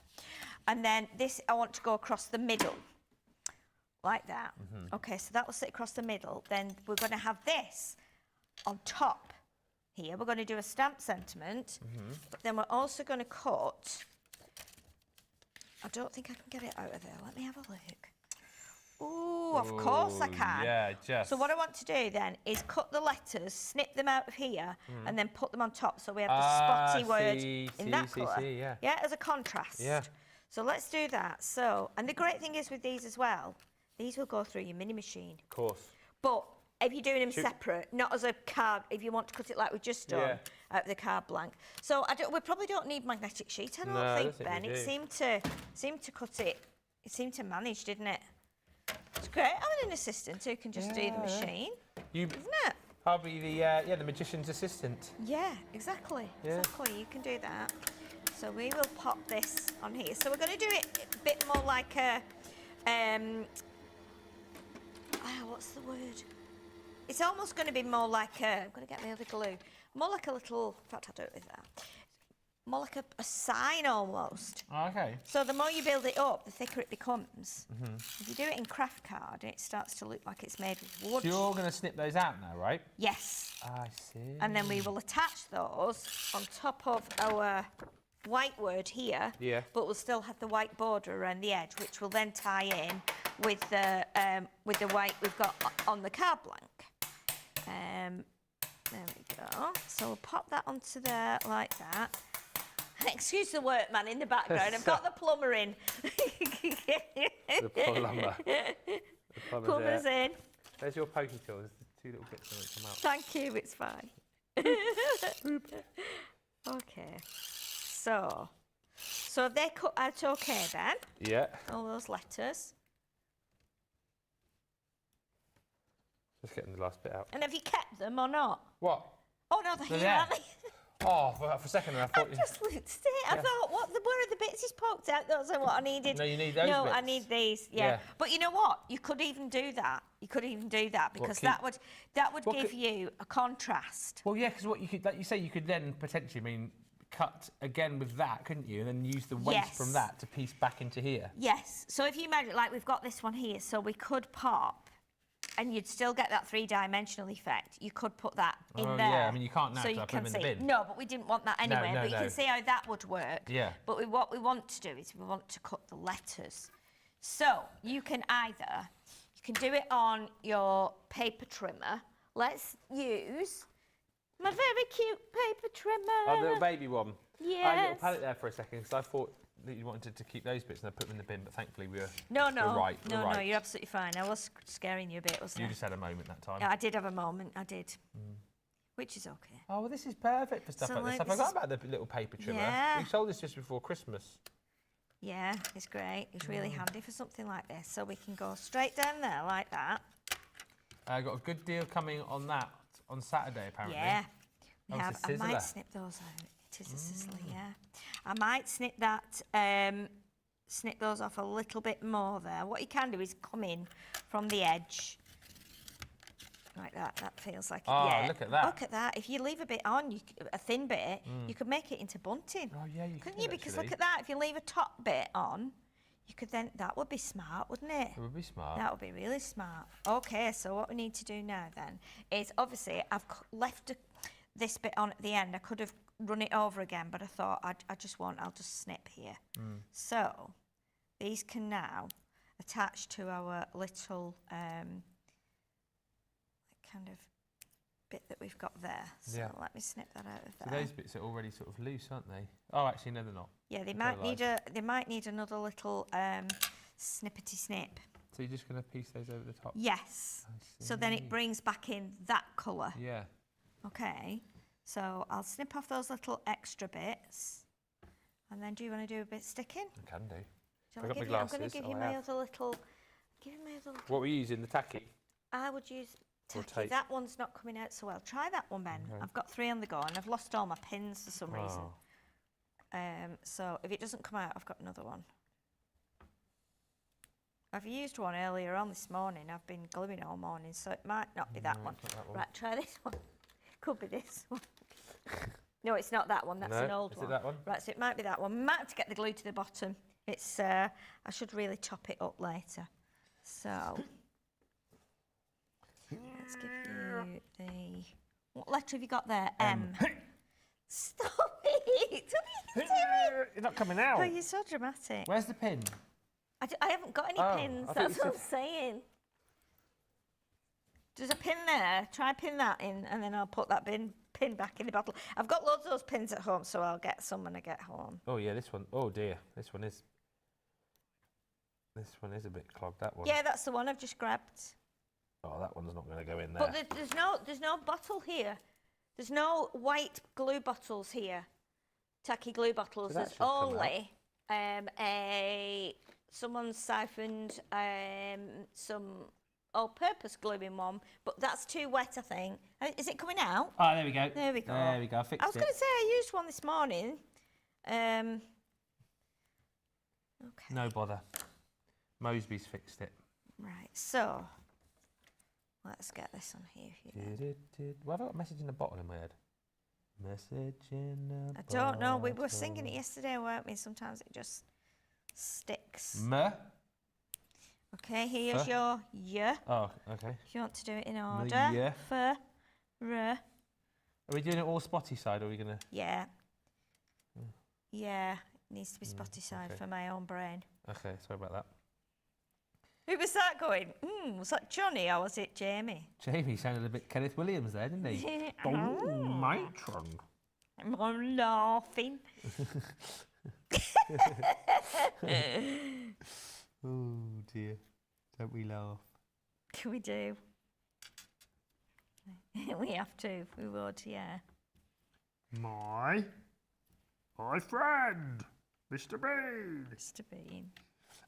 And then this, I want to go across the middle, like that. Okay, so that will sit across the middle. Then we're going to have this on top here. We're going to do a stamp sentiment, but then we're also going to cut, I don't think I can get it out of there. Let me have a look. Oh, of course I Ooh, can. Yeah, just. So what I want to do then is cut the letters, snip them out of here, and then put them on top so we have the spotty word in that colour. Yeah. As a contrast. Yeah. So let's do that. So, and the great thing is with these as well, these will go through your mini machine. Of course. But if you're doing them separate, not as a card, if you want to cut it like we've just done, out of the card blank. So we probably don't need magnetic sheet, I don't think, Ben. we It do. seemed to cut it, it seemed to manage, didn't it? It's great having an assistant who can just do the machine, You isn't it? I'll be the the magician's assistant. Yeah, exactly. Yeah. Exactly. You can do that. So we will pop this on here. So we're going to do it a bit more like a what's the word? It's almost going to be more like a. I'm going to get my other glue. More like a little. In fact, I'll do it with that. More like a sign almost. Oh, okay. So the more you build it up, the thicker it becomes. If you do it in craft card, it starts to look like it's made with wood. So you're going to snip those out now, right? Yes. I see. And then we will attach those on top of our white word here. Yeah. But we'll still have the white border around the edge, which will then tie in with the white we've got on the card blank. There we go. So we'll pop that onto there like that. Excuse the workman in the background. I've got the plumber in. The plumber. The Plumber's in. There's your pokey tool. There's the 2 little bits that come out. Thank you. It's fine. Okay. So have they cut out okay then? Yeah. All those letters. Just getting the last bit out. And have you kept them or not? What? Oh no, they're here, there. aren't they? Oh, for a second I thought I just looked at it. I thought, where are the bits he's poked out? Those are what I needed. No, you need those No, bits. I need these. Yeah. Yeah. But you know what? You could even do that. You could even do that because keep- that would What give could- you a contrast. Well, yeah, because what you could, like you say, you could then potentially, cut again with that, couldn't you? And then use the waste Yes. from that to piece back into here. Yes. So if you imagine, like we've got this one here, so we could pop, and you'd still get that 3-dimensional effect. You could put that in Oh, there. yeah, I mean, you can't now so 'cause you I put can them in the see. bin. No, but we didn't want that anyway. no, but you no. can see how that would work. Yeah. But what we want to do is we want to cut the letters. So you can do it on your paper trimmer. Let's use my very cute paper trimmer. Oh, the little baby one. I had a little Yes. palette there for a second because I thought that you wanted to keep those bits and I put them in the bin, but thankfully we were No, we're right. We're no, right. you're absolutely fine. I was scaring you a bit, wasn't You I? just had a moment that time. Yeah, I did have a moment. I did, which is okay. Oh, well, this is perfect for stuff So, like this. like, I forgot about the little paper trimmer. Yeah. We sold this just before Christmas. Yeah, it's great. It's really handy for something like this. So we can go straight down there like that. I got a good deal coming on that on Saturday, apparently. Yeah, we Oh, it's have. a I might sizzler. snip those out. It is a sizzler, yeah. I might snip that, snip those off a little bit more there. What you can do is come in from the edge. Like that. That feels like it. Oh, Yeah. look at that. Look at that. If you leave a bit on, a thin bit, you could make it into bunting. Oh, yeah, you Couldn't could you? Because look actually. at that. If you leave a top bit on, you could then. That would be smart, wouldn't it? It would be smart. That would be really smart. Okay, so what we need to do now then is obviously I've left this bit on at the end. I could have run it over again, but I thought I'll just snip here. So these can now attach to our little kind of bit that we've got there. So Yeah. let me snip that out of So there. those bits are already sort of loose, aren't they? Oh, actually, no, they're not. Yeah, they That's might what I need they might need another little snippety snip. So you're just going to piece those over the top? Yes. I So then see. it brings back in that colour. Yeah. Okay. So I'll snip off those little extra bits. And then do you want to do a bit sticking? I can do. Shall I've got my I'm going to glasses. give Oh, you I my have. other little... Give you my other little... What were you using? The tacky? I would use Or tacky. tape. That one's not coming out so well. Try that one, Ben. Okay. I've got 3 on the go and I've lost all my pins for some reason. Oh. So if it doesn't come out, I've got another one. I've used one earlier on this morning. I've been gluing all morning, so it might not be that No, one. it's not that one. Right, try this one. Could be this one. No, it's not that one. That's an No? old Is one. it that one? Right, so it might be that one. We might have to get the glue to the bottom. It's. I should really top it up later. So let's give you the. What letter have you got there? M. Stop it! What are you doing? You're not coming out. Oh, you're so dramatic. Where's the pin? I haven't got any Oh, pins. I thought That's you what I'm saying. There's a pin there. Try pin that in, and then I'll put that pin back in the bottle. I've got loads of those pins at home, so I'll get some when I get home. Oh, yeah, this one. Oh, dear. This one is a bit clogged, that one. Yeah, that's the one I've just grabbed. Oh, that one's not going to go in there. But there's no bottle here. There's no white glue bottles here. Tacky glue bottles. So that There's should come out. only someone siphoned some all-purpose gluing one, but that's too wet, I think. Is it coming out? Oh, there we go. There we go. There we go. I fixed it. I was going to say I used one this morning. Okay. No bother. Mosby's fixed it. Right, so let's get this on here. Well, have I got a message in the bottle in my head? Message in the I don't know. We were singing it yesterday, weren't we? Sometimes it just sticks. Okay, here's your y. Oh, okay. If you want to do it in order. Yeah. F, r. Are we doing it all spotty side, or are we going to... Yeah. Yeah, it needs to be spotty side for my own brain. Okay, sorry about that. Who was that going? Was that Johnny or was it Jamie? Jamie sounded a bit Kenneth Williams there, didn't he? Matron. I'm laughing. Oh dear, don't we laugh? We do. We have to. We would, yeah. My friend, Mr. Bean. Mr. Bean.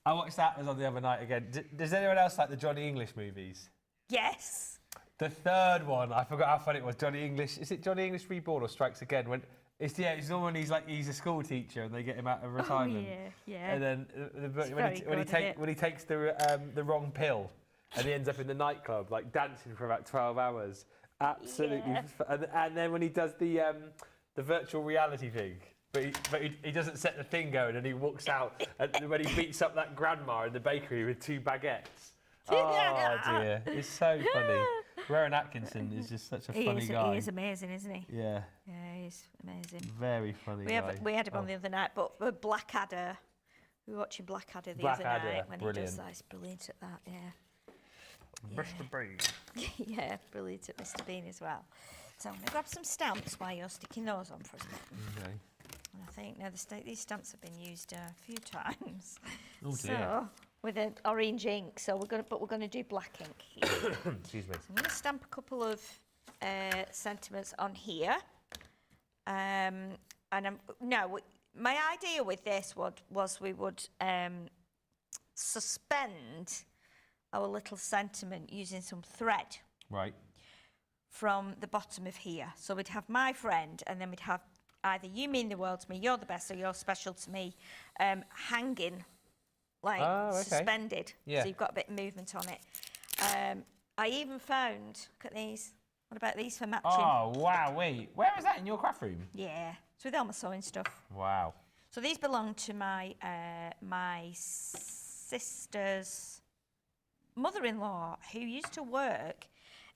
I watched that was on the other night again. Does anyone else like the Johnny English movies? Yes. The third one, I forgot how funny it was. Johnny English. Is it Johnny English Reborn or Strikes Again? When it's the one when he's a school teacher and they get him out of retirement. Oh, yeah. And then when he takes the wrong pill and he ends up in the nightclub like dancing for about 12 hours. Absolutely. Yeah. And then when he does the virtual reality thing. But he doesn't set the thing going and he walks out and when he beats up that grandma in the bakery with 2 baguettes. Oh dear, it's so funny. Rowan Atkinson is just such a funny guy. He is amazing, isn't he? Yeah. Yeah, he's amazing. Very funny guy. We had him on the other night, but Blackadder, we were watching Blackadder the other night when he does that. He's brilliant at that, yeah. Mr. Bean. Yeah, brilliant at Mr. Bean as well. So I'm going to grab some stamps while you're sticking those on for a second. Okay. And I think now these stamps have been used a few times. Oh dear. So with an orange ink, so we're going to do black ink here. Excuse me. So I'm going to stamp a couple of sentiments on here. My idea with this was we would suspend our little sentiment using some thread. Right. From the bottom of here. So we'd have my friend, and then we'd have either you mean the world to me, you're the best, or you're special to me, hanging, like suspended. Yeah. So you've got a bit of movement on it. I even found, look at these. What about these for matching? Oh, wow, wait. Where is that in your craft room? Yeah, it's with all my sewing stuff. Wow. So these belong to my my sister's mother-in-law, who used to work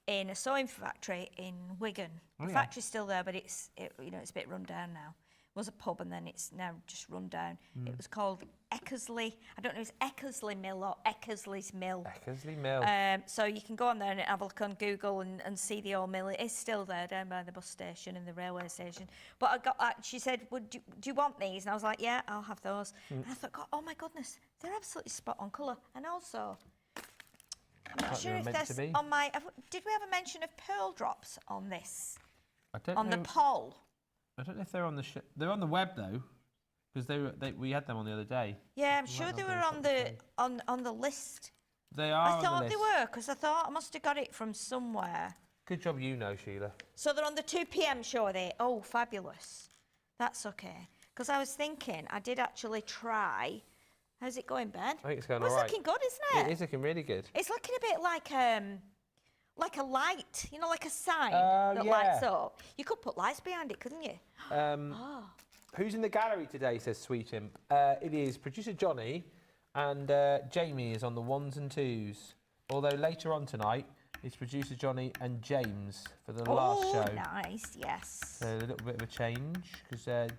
in a sewing factory in Wigan. The factory's still there, but it's a bit run down now. It was a pub and then it's now just run down. It was called Eckersley. I don't know if it's Eckersley Mill or Eckersley's Mill. Eckersley Mill. So you can go on there and have a look on Google and see the old mill. It is still there down by the bus station and the railway station. But she said, do you want these? And I was like, yeah, I'll have those. And I thought, oh my goodness, they're absolutely spot on colour. And also, I'm not sure if there's on my. Did we have a mention of pearl drops on this? I don't know. On the poll. I don't know if they're on the. They're on the web though, because we had them on the other day. Yeah, I'm sure they were on the list. They are. I thought they were because I thought I must have got it from somewhere. Good job, you know, Sheila. So they're on the 2 p.m. show. Are they? Oh, fabulous. That's okay. Because I was thinking, I did actually try. How's it going, Ben? I think it's going all right. It's looking good, isn't it? It is looking really good. It's looking a bit like a light, like a sign that lights up. You could put lights behind it, couldn't you? Who's in the gallery today, says Sweet Imp. It is producer Johnny and Jamie is on the 1s and 2s. Although later on tonight, it's producer Johnny and James for the last show. Oh, nice, yes. So a little bit of a change because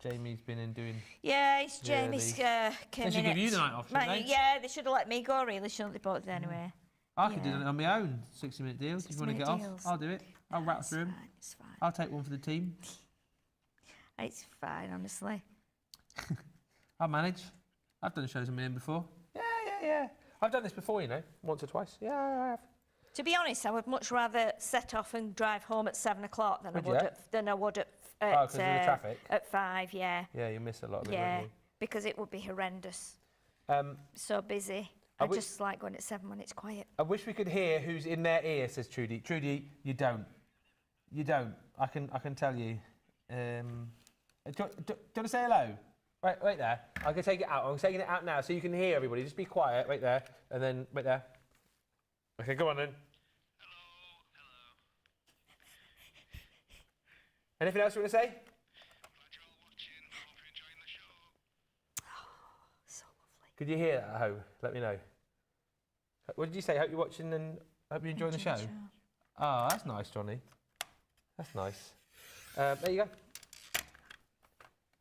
Jamie's been in doing. Yeah, it's Jamie's They should give you the night off, shouldn't they? Yeah, they should have let me go, really, shouldn't they, both anyway? I could do it on my own, 60-minute deal. If you want to get off, I'll do it. I'll rattle through them. It's fine. I'll take one for the team. It's fine, honestly. I'll manage. I've done shows on my own before. Yeah. I've done this before, once or twice. Yeah, I have. To be honest, I would much rather set off and drive home at 7 o'clock than I would at because of the traffic? At 5, yeah. Yeah, you miss a lot of it, Yeah, won't you? because it would be horrendous. So busy. I just like going at 7 when it's quiet. I wish we could hear who's in their ear, says Trudy. Trudy, you don't. You don't. I can tell you. Do you want to say hello? Right there. I'm going to take it out. I'm taking it out now so you can hear everybody. Just be quiet, right there. And then, right there. Okay, go on then. Hello. Anything else you want to say? I'm glad you're all watching. I hope you're enjoying the show. Oh, so lovely. Could you hear that at home? Let me know. What did you say? Hope you're watching and hope you're enjoying the show. Oh, that's nice, Johnny. That's nice. There you go.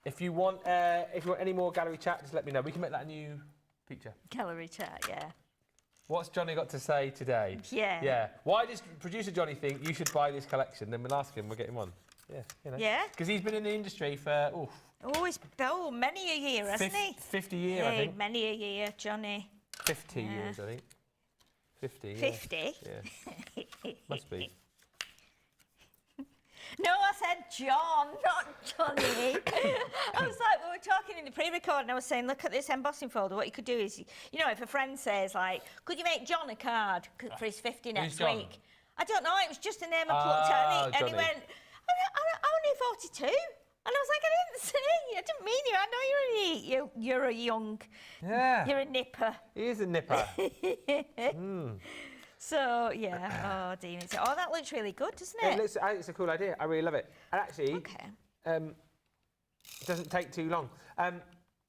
If you want any more gallery chat, just let me know. We can make that a new feature. Gallery chat, yeah. What's Johnny got to say today? Yeah. Yeah. Why does producer Johnny think you should buy this collection? Then we'll ask him. We'll get him on. Yeah. You know. Yeah. Because he's been in the industry for many a year, hasn't he? 50 years, I think. Many a year, Johnny. 50 years, I think. 50. Yeah. 50. Yeah. Must be. No, I said John, not Johnny. I was like, we were talking in the pre-record and I was saying, look at this embossing folder. What you could do is, you know, if a friend says, like, could you make John a card for his 50 next John? week? I don't know, it was just a name I plucked out. And he went, I'm only 42. And I was like, I didn't say, I didn't mean you. I know you're a young, you're a nipper. He is a nipper. So, yeah, oh, Dean, oh, that looks really good, doesn't it? It's a cool idea. I really love it. And actually, it doesn't take too long.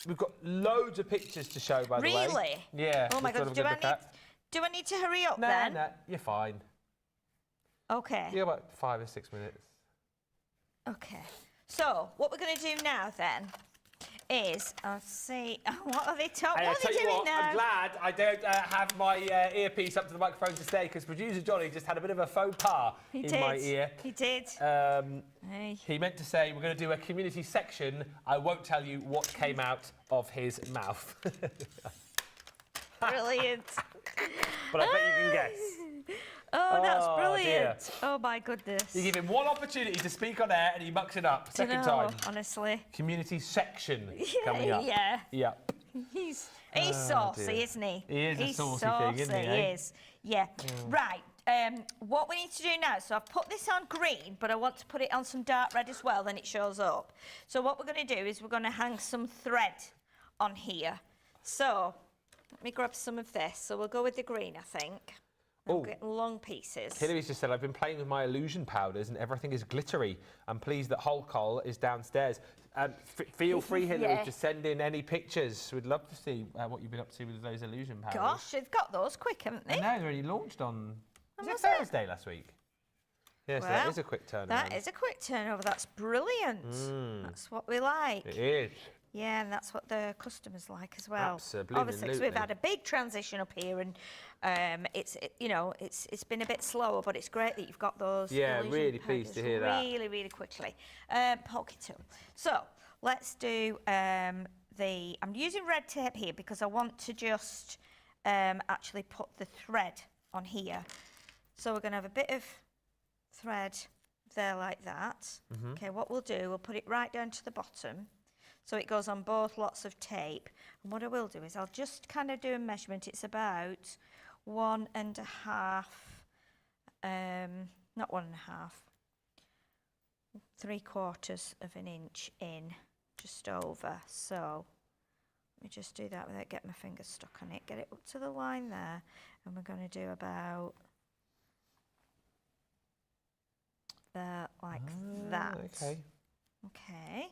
We've got loads of pictures to show, by the way. Really? Yeah. Oh, my God. Do I need to hurry up then? No, you're fine. Okay. You're about 5 or 6 minutes. Okay. So, what we're going to do now, then, is, I'll see, what are they talking? What are they doing now? I'm glad I don't have my earpiece up to the microphone to stay, because producer Johnny just had a bit of a faux pas my ear. He did. He meant to say we're going to do a community section. I won't tell you what came out of his mouth. Brilliant. But I bet you can guess. Oh, that's brilliant. Dear. Oh, my goodness. You give him one opportunity to speak on air and he mucks it up. Second time. Honestly. Community section coming up. Yeah. Yeah. He's saucy, isn't he? He is a saucy thing, isn't he? He is. Yeah. Right. What we need to do now, so I've put this on green, but I want to put it on some dark red as well, then it shows up. So what we're going to do is we're going to hang some thread on here. So let me grab some of this. So we'll go with the green, I think. I'm getting long pieces. Hillary's just said, I've been playing with my illusion powders and everything is glittery. I'm pleased that Holcol is downstairs. Feel free, Hillary, to send in any pictures. We'd love to see what you've been up to with those illusion powders. Gosh, they've got those quick, haven't they? I know, they're already launched on... Was it Thursday last week? Yes, that is a quick turnaround. That is a quick turnover. That's brilliant. That's what we like. It is. Yeah, and that's what the customers like as well. Absolutely. Obviously, because we've had a big transition up here, and it's been a bit slower, but it's great that you've got those. Yeah, really pleased to hear that. Really, really quickly. Pocket tool. So let's do I'm using red tape here because I want to just actually put the thread on here. So we're going to have a bit of thread there like that. Okay, what we'll do, we'll put it right down to the bottom. So it goes on both lots of tape. And what I will do is I'll just kind of do a measurement. It's about 1.5, not 1.5, 3/4 of an inch in, just over. So let me just do that without getting my fingers stuck on it. Get it up to the line there. And we're going to do about there, like that. Okay. Okay.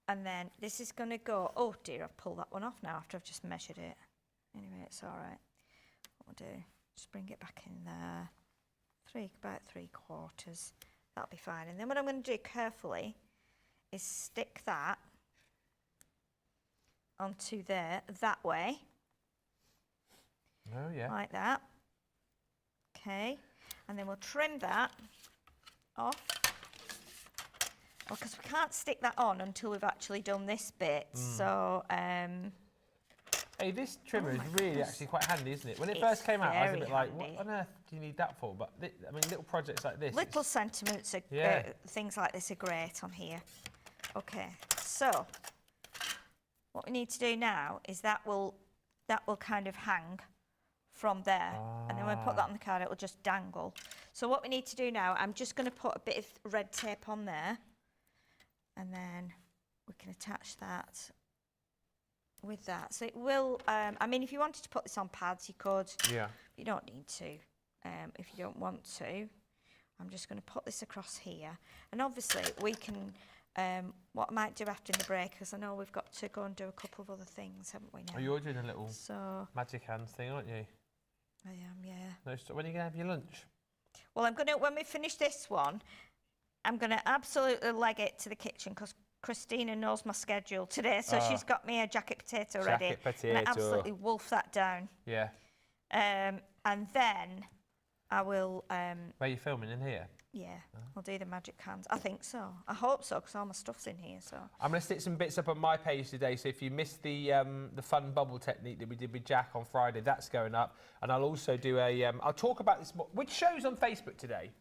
And then this is going to go, oh dear, I've pulled that one off now after I've just measured it. Anyway, it's all right. What we'll do, just bring it back in there. About 3/4. That'll be fine. And then what I'm going to do carefully is stick that onto there, that way. Oh, yeah. Like that. Okay. And then we'll trim that off. Because we can't stick that on until we've actually done this bit. So, hey, this trimmer is really actually quite handy, isn't it? When it first came out, I was a bit like, what on earth do you need that for? But, I mean, little projects like this. Little sentiments, things like this are great on here. Okay, so what we need to do now is that will that will kind of hang from there. And then when we put that on the card, it will just dangle. So what we need to do now, I'm just going to put a bit of red tape on there, and then we can attach that with that. So it will, I mean, if you wanted to put this on pads, you could. Yeah. You don't need to, if you don't want to. I'm just going to put this across here. And obviously we can, what I might do after the break, because I know we've got to go and do a couple of other things, haven't we now? Oh, you're doing a little so magic hands thing, aren't you? I am, yeah. No, so when are you going to have your lunch? Well, I'm going to, when we finish this one, I'm going to absolutely leg it to the kitchen, because Christina knows my schedule today, so she's got me a jacket potato ready. Jacket potato. And I absolutely wolf that down. Yeah. And then I will... Where are you filming, in here? Yeah, I'll do the magic hands. I think so. I hope so, because all my stuff's in here, so... I'm going to stick some bits up on my page today, so if you missed the fun bubble technique that we did with Jack on Friday, that's going up. And I'll also do a... I'll talk about this more. Which show's on Facebook today?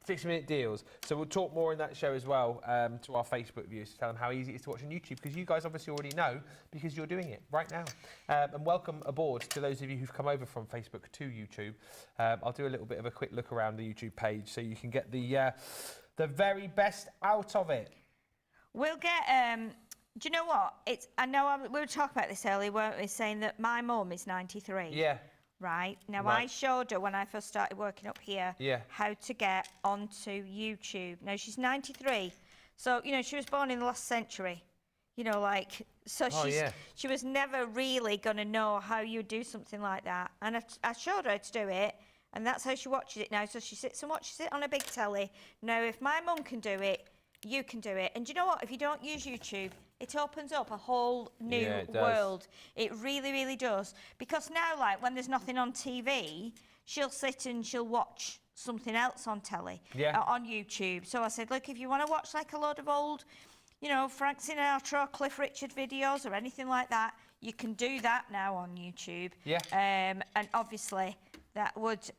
6-minute deals. So we'll talk more in that show as well to our Facebook viewers to tell them how easy it is to watch on YouTube, because you guys obviously already know because you're doing it right now. And welcome aboard to those of you who've come over from Facebook to YouTube. I'll do a little bit of a quick look around the YouTube page so you can get the very best out of it. We'll get... do you know what? I know we were talking about this earlier, weren't we? Saying that my mum is 93. Yeah. Right. Now, Right. I showed her when I first started working up here how to get onto YouTube. Now, she's 93. So, you know, she was born in the last century. You know, like, so she was never really going to know how you do something like that. And I showed her how to do it, and that's how she watches it now. So she sits and watches it on a big telly. Now, if my mum can do it, you can do it. And do you know what? If you don't use YouTube, it opens up a whole new world. It really, really does. Because now, like, when there's nothing on TV, she'll sit and she'll watch something else on telly, on YouTube. So I said, look, if you want to watch, like, a load of old, you know, Frank Sinatra or Cliff Richard videos or anything like that, you can do that now on YouTube. Yeah. And obviously, that would...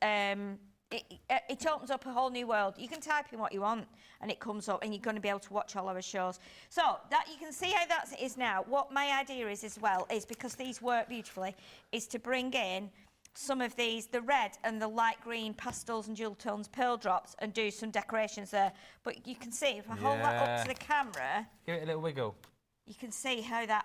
It opens up a whole new world. You can type in what you want and it comes up, and you're going to be able to watch all our shows. So that you can see how that is now. What my idea is as well is, because these work beautifully, is to bring in some of these, the red and the light green pastels and jewel tones pearl drops, and do some decorations there. But you can see, if I hold that up to the camera, give it a little wiggle. You can see how that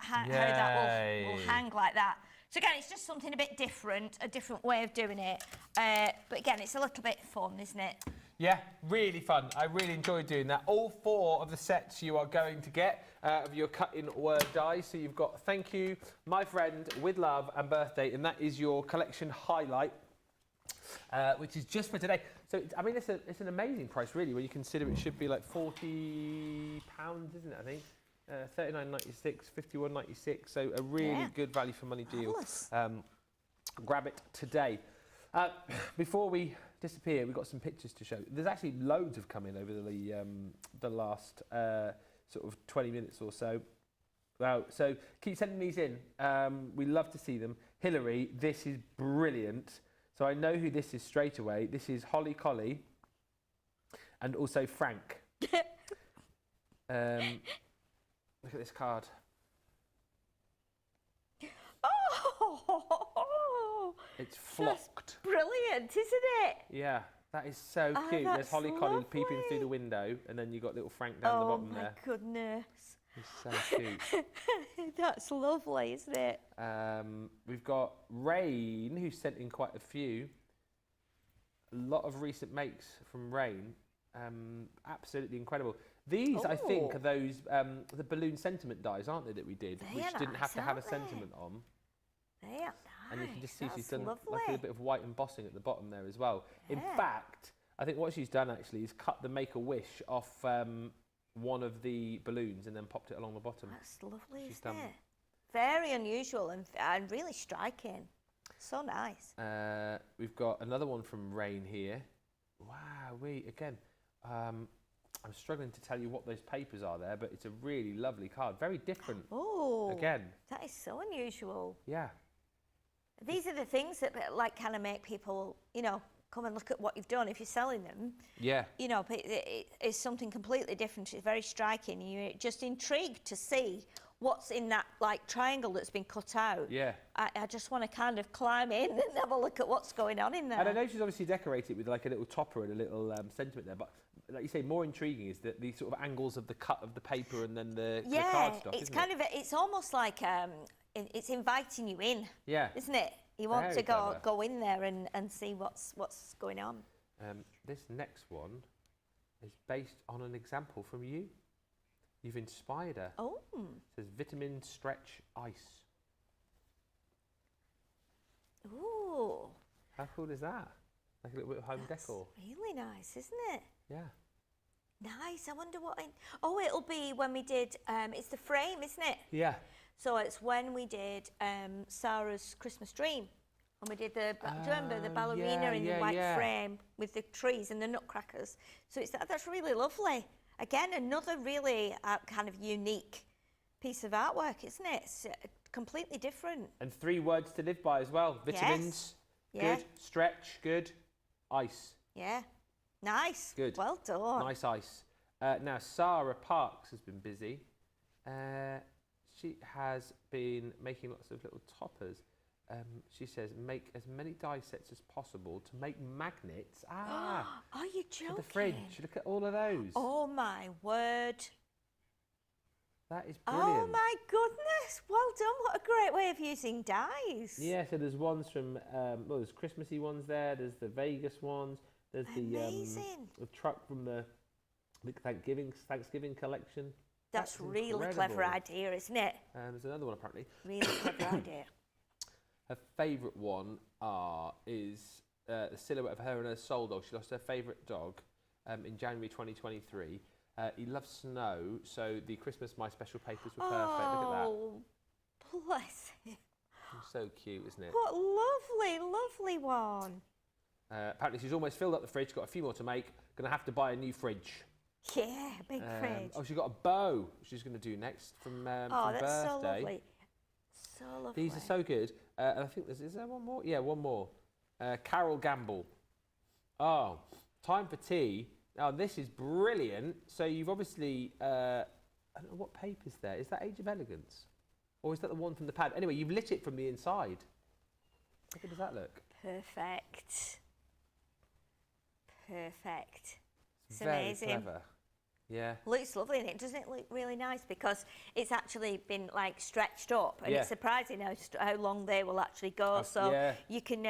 will hang like that. So again, it's just something a bit different, a different way of doing it. But again, it's a little bit fun, isn't it? Yeah, really fun. I really enjoyed doing that. All 4 of the sets you are going to get of your cut-in word dies. So you've got Thank You, My Friend, With Love and Birthday, and that is your collection highlight, which is just for today. So, I mean, it's an amazing price, really, when you consider it should be like £40, isn't it, I think? 39.96, 51.96, so a really good value for money deal. Grab it today. Before we disappear, we've got some pictures to show. There's actually loads have come in over the last sort of 20 minutes or so. Wow, so keep sending these in. We love to see them. Hillary, this is brilliant. So I know who this is straight away. This is Holly Collie and also Frank. Look at this card. Oh! It's flocked. That's brilliant, isn't it? Yeah, that is so cute. There's Holly Collie peeping through the window, and then you've got little Frank down the bottom there. Oh, my goodness. It's so cute. That's lovely, isn't it? We've got Rain, who sent in quite a few. A lot of recent makes from Rain. Absolutely incredible. These, I think, are those the balloon sentiment dies, aren't they, that we did, which didn't have to have a sentiment on. They are nice. And you can just see she's done like a little bit of white embossing at the bottom there as well. Yeah. In fact, I think what she's done actually is cut the Make-A-Wish off one of the balloons and then popped it along the bottom. That's lovely, isn't it? Very unusual and really striking. So nice. We've got another one from Rain here. Wow, again. I'm struggling to tell you what those papers are there, but it's a really lovely card. Very different. Oh, again. That is so unusual. Yeah. These are the things that like kind of make people, you know, come and look at what you've done if you're selling them. Yeah. You know, it's something completely different. It's very striking. You're just intrigued to see what's in that like triangle that's been cut out. Yeah. I just want to kind of climb in and have a look at what's going on in there. And I know she's obviously decorated with like a little topper and a little sentiment there, but like you say, more intriguing is that the sort of angles of the cut of the paper and then the cardstock. It's kind of it's almost like it's inviting you in. Yeah. Isn't it? You want Very to clever. go in there and see what's going on. This next one is based on an example from you. You've inspired her. Oh. It says vitamin stretch ice. Ooh. How cool is that? Like a little bit of home decor. Really nice, isn't it? Yeah. Nice. I wonder what. Oh, it'll be when we did. It's the frame, isn't it? Yeah. So it's when we did Sarah's Christmas dream. When we did the, do you remember the ballerina in the white frame with the trees and the nutcrackers? So that's really lovely. Again, another really kind of unique piece of artwork, isn't it? It's completely different. And 3 words to live by as well. Vitamins, good. Stretch, good. Ice. Yeah. Nice. Good. Well done. Nice ice. Now, Sarah Parks has been busy. She has been making lots of little toppers. She says, make as many die sets as possible to make magnets. Are you joking? For the fridge. Look at all of those. Oh, my word. That is brilliant. Oh, my goodness. Well done. What a great way of using dies. Yeah, so there's ones from, well, there's Christmassy ones there. There's the Vegas ones. There's the truck from the Thanksgiving collection. That's really clever idea, isn't it? There's another one apparently. Really clever idea. Her favourite one is the silhouette of her and her soul dog. She lost her favourite dog in January 2023. He loves snow, so the Christmas My Special papers were perfect. Look at that. Oh, bless him. So cute, isn't it? What a lovely, lovely one. Apparently she's almost filled up the fridge, got a few more to make. Gonna have to buy a new fridge. Yeah, big fridge. Oh, she's got a bow she's gonna do next from that's birthday. so lovely. So lovely. These are so good. And I think is there one more? Yeah, one more. Carol Gamble. Oh, time for tea. Now this is brilliant. So you've obviously, I don't know what paper's there. Is that Age of Elegance? Or is that the one from the pad? Anyway, you've lit it from the inside. How good does that look? Perfect. Perfect. It's very amazing. Clever. Yeah. Looks lovely, and it doesn't look really nice because it's actually been like stretched up, and it's surprising how long they will actually go. So you can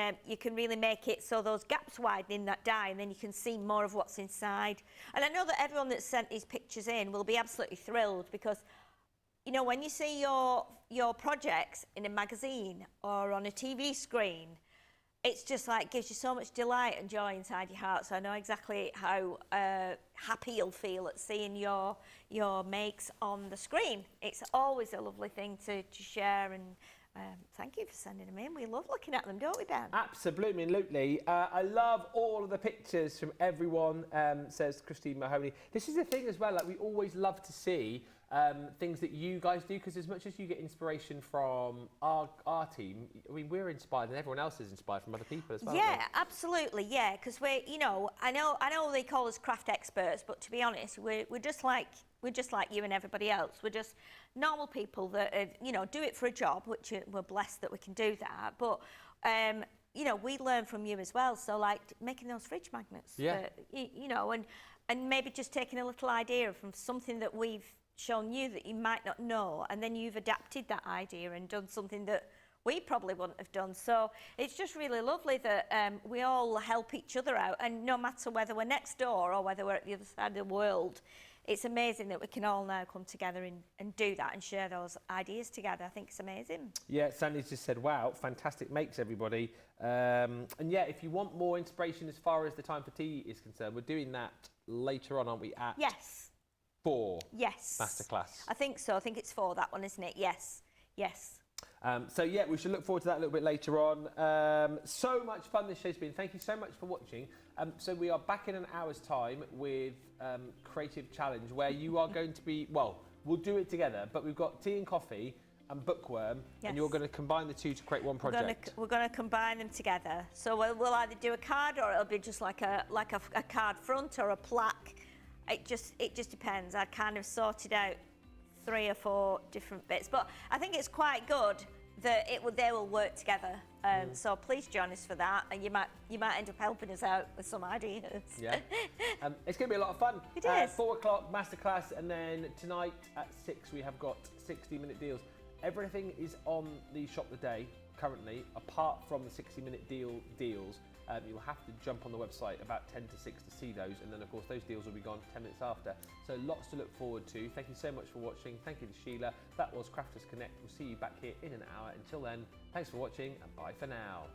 really make it so those gaps widen in that die, and then you can see more of what's inside. And I know that everyone that's sent these pictures in will be absolutely thrilled because, you know, when you see your projects in a magazine or on a TV screen, it's just like gives you so much delight and joy inside your heart. So I know exactly how happy you'll feel at seeing your makes on the screen. It's always a lovely thing to share, and thank you for sending them in. We love looking at them, don't we, Ben? Absolutely. I love all of the pictures from everyone, says Christine Mahoney. This is the thing as well, like we always love to see things that you guys do, because as much as you get inspiration from our team, I mean, we're inspired and everyone else is inspired from other people as well. Yeah, absolutely, yeah, because we're, you know, I know they call us craft experts, but to be honest, we're just like you and everybody else. We're just normal people that, you know, do it for a job, which we're blessed that we can do that, but you know, we learn from you as well. So like making those fridge magnets, you know, and maybe just taking a little idea from something that we've shown you that you might not know, and then you've adapted that idea and done something that we probably wouldn't have done. So it's just really lovely that we all help each other out, and no matter whether we're next door or whether we're at the other side of the world, it's amazing that we can all now come together and do that and share those ideas together. I think it's amazing. Yeah, Sandy's just said, wow, fantastic makes, everybody. And yeah, if you want more inspiration as far as the time for tea is concerned, we're doing that later on, aren't we? At Yes. 4. Yes. Masterclass. I think so. I think it's 4, that one, isn't it? Yes. Yes. So yeah, we should look forward to that a little bit later on. So much fun this show's been. Thank you so much for watching. So we are back in an hour's time with Creative Challenge, where you are going to be, well, we'll do it together, but we've got tea and coffee and bookworm, and you're going to combine the two to create one project. We're going to combine them together. So we'll either do a card, or it'll be just like a card front or a plaque. It just depends. I kind of sorted out 3 or 4 different bits. But I think it's quite good that they will work together. So please join us for that, and you might end up helping us out with some ideas. Yeah. It's going to be a lot of fun. It is. 4 o'clock masterclass, and then tonight at 6 we have got 60-minute deals. Everything is on the shop today currently, apart from the 60-minute deals. You'll have to jump on the website about 10 to 6 to see those, and then of course those deals will be gone 10 minutes after. So lots to look forward to. Thank you so much for watching. Thank you to Sheila. That was Crafters Connect. We'll see you back here in an hour. Until then, thanks for watching and bye for now.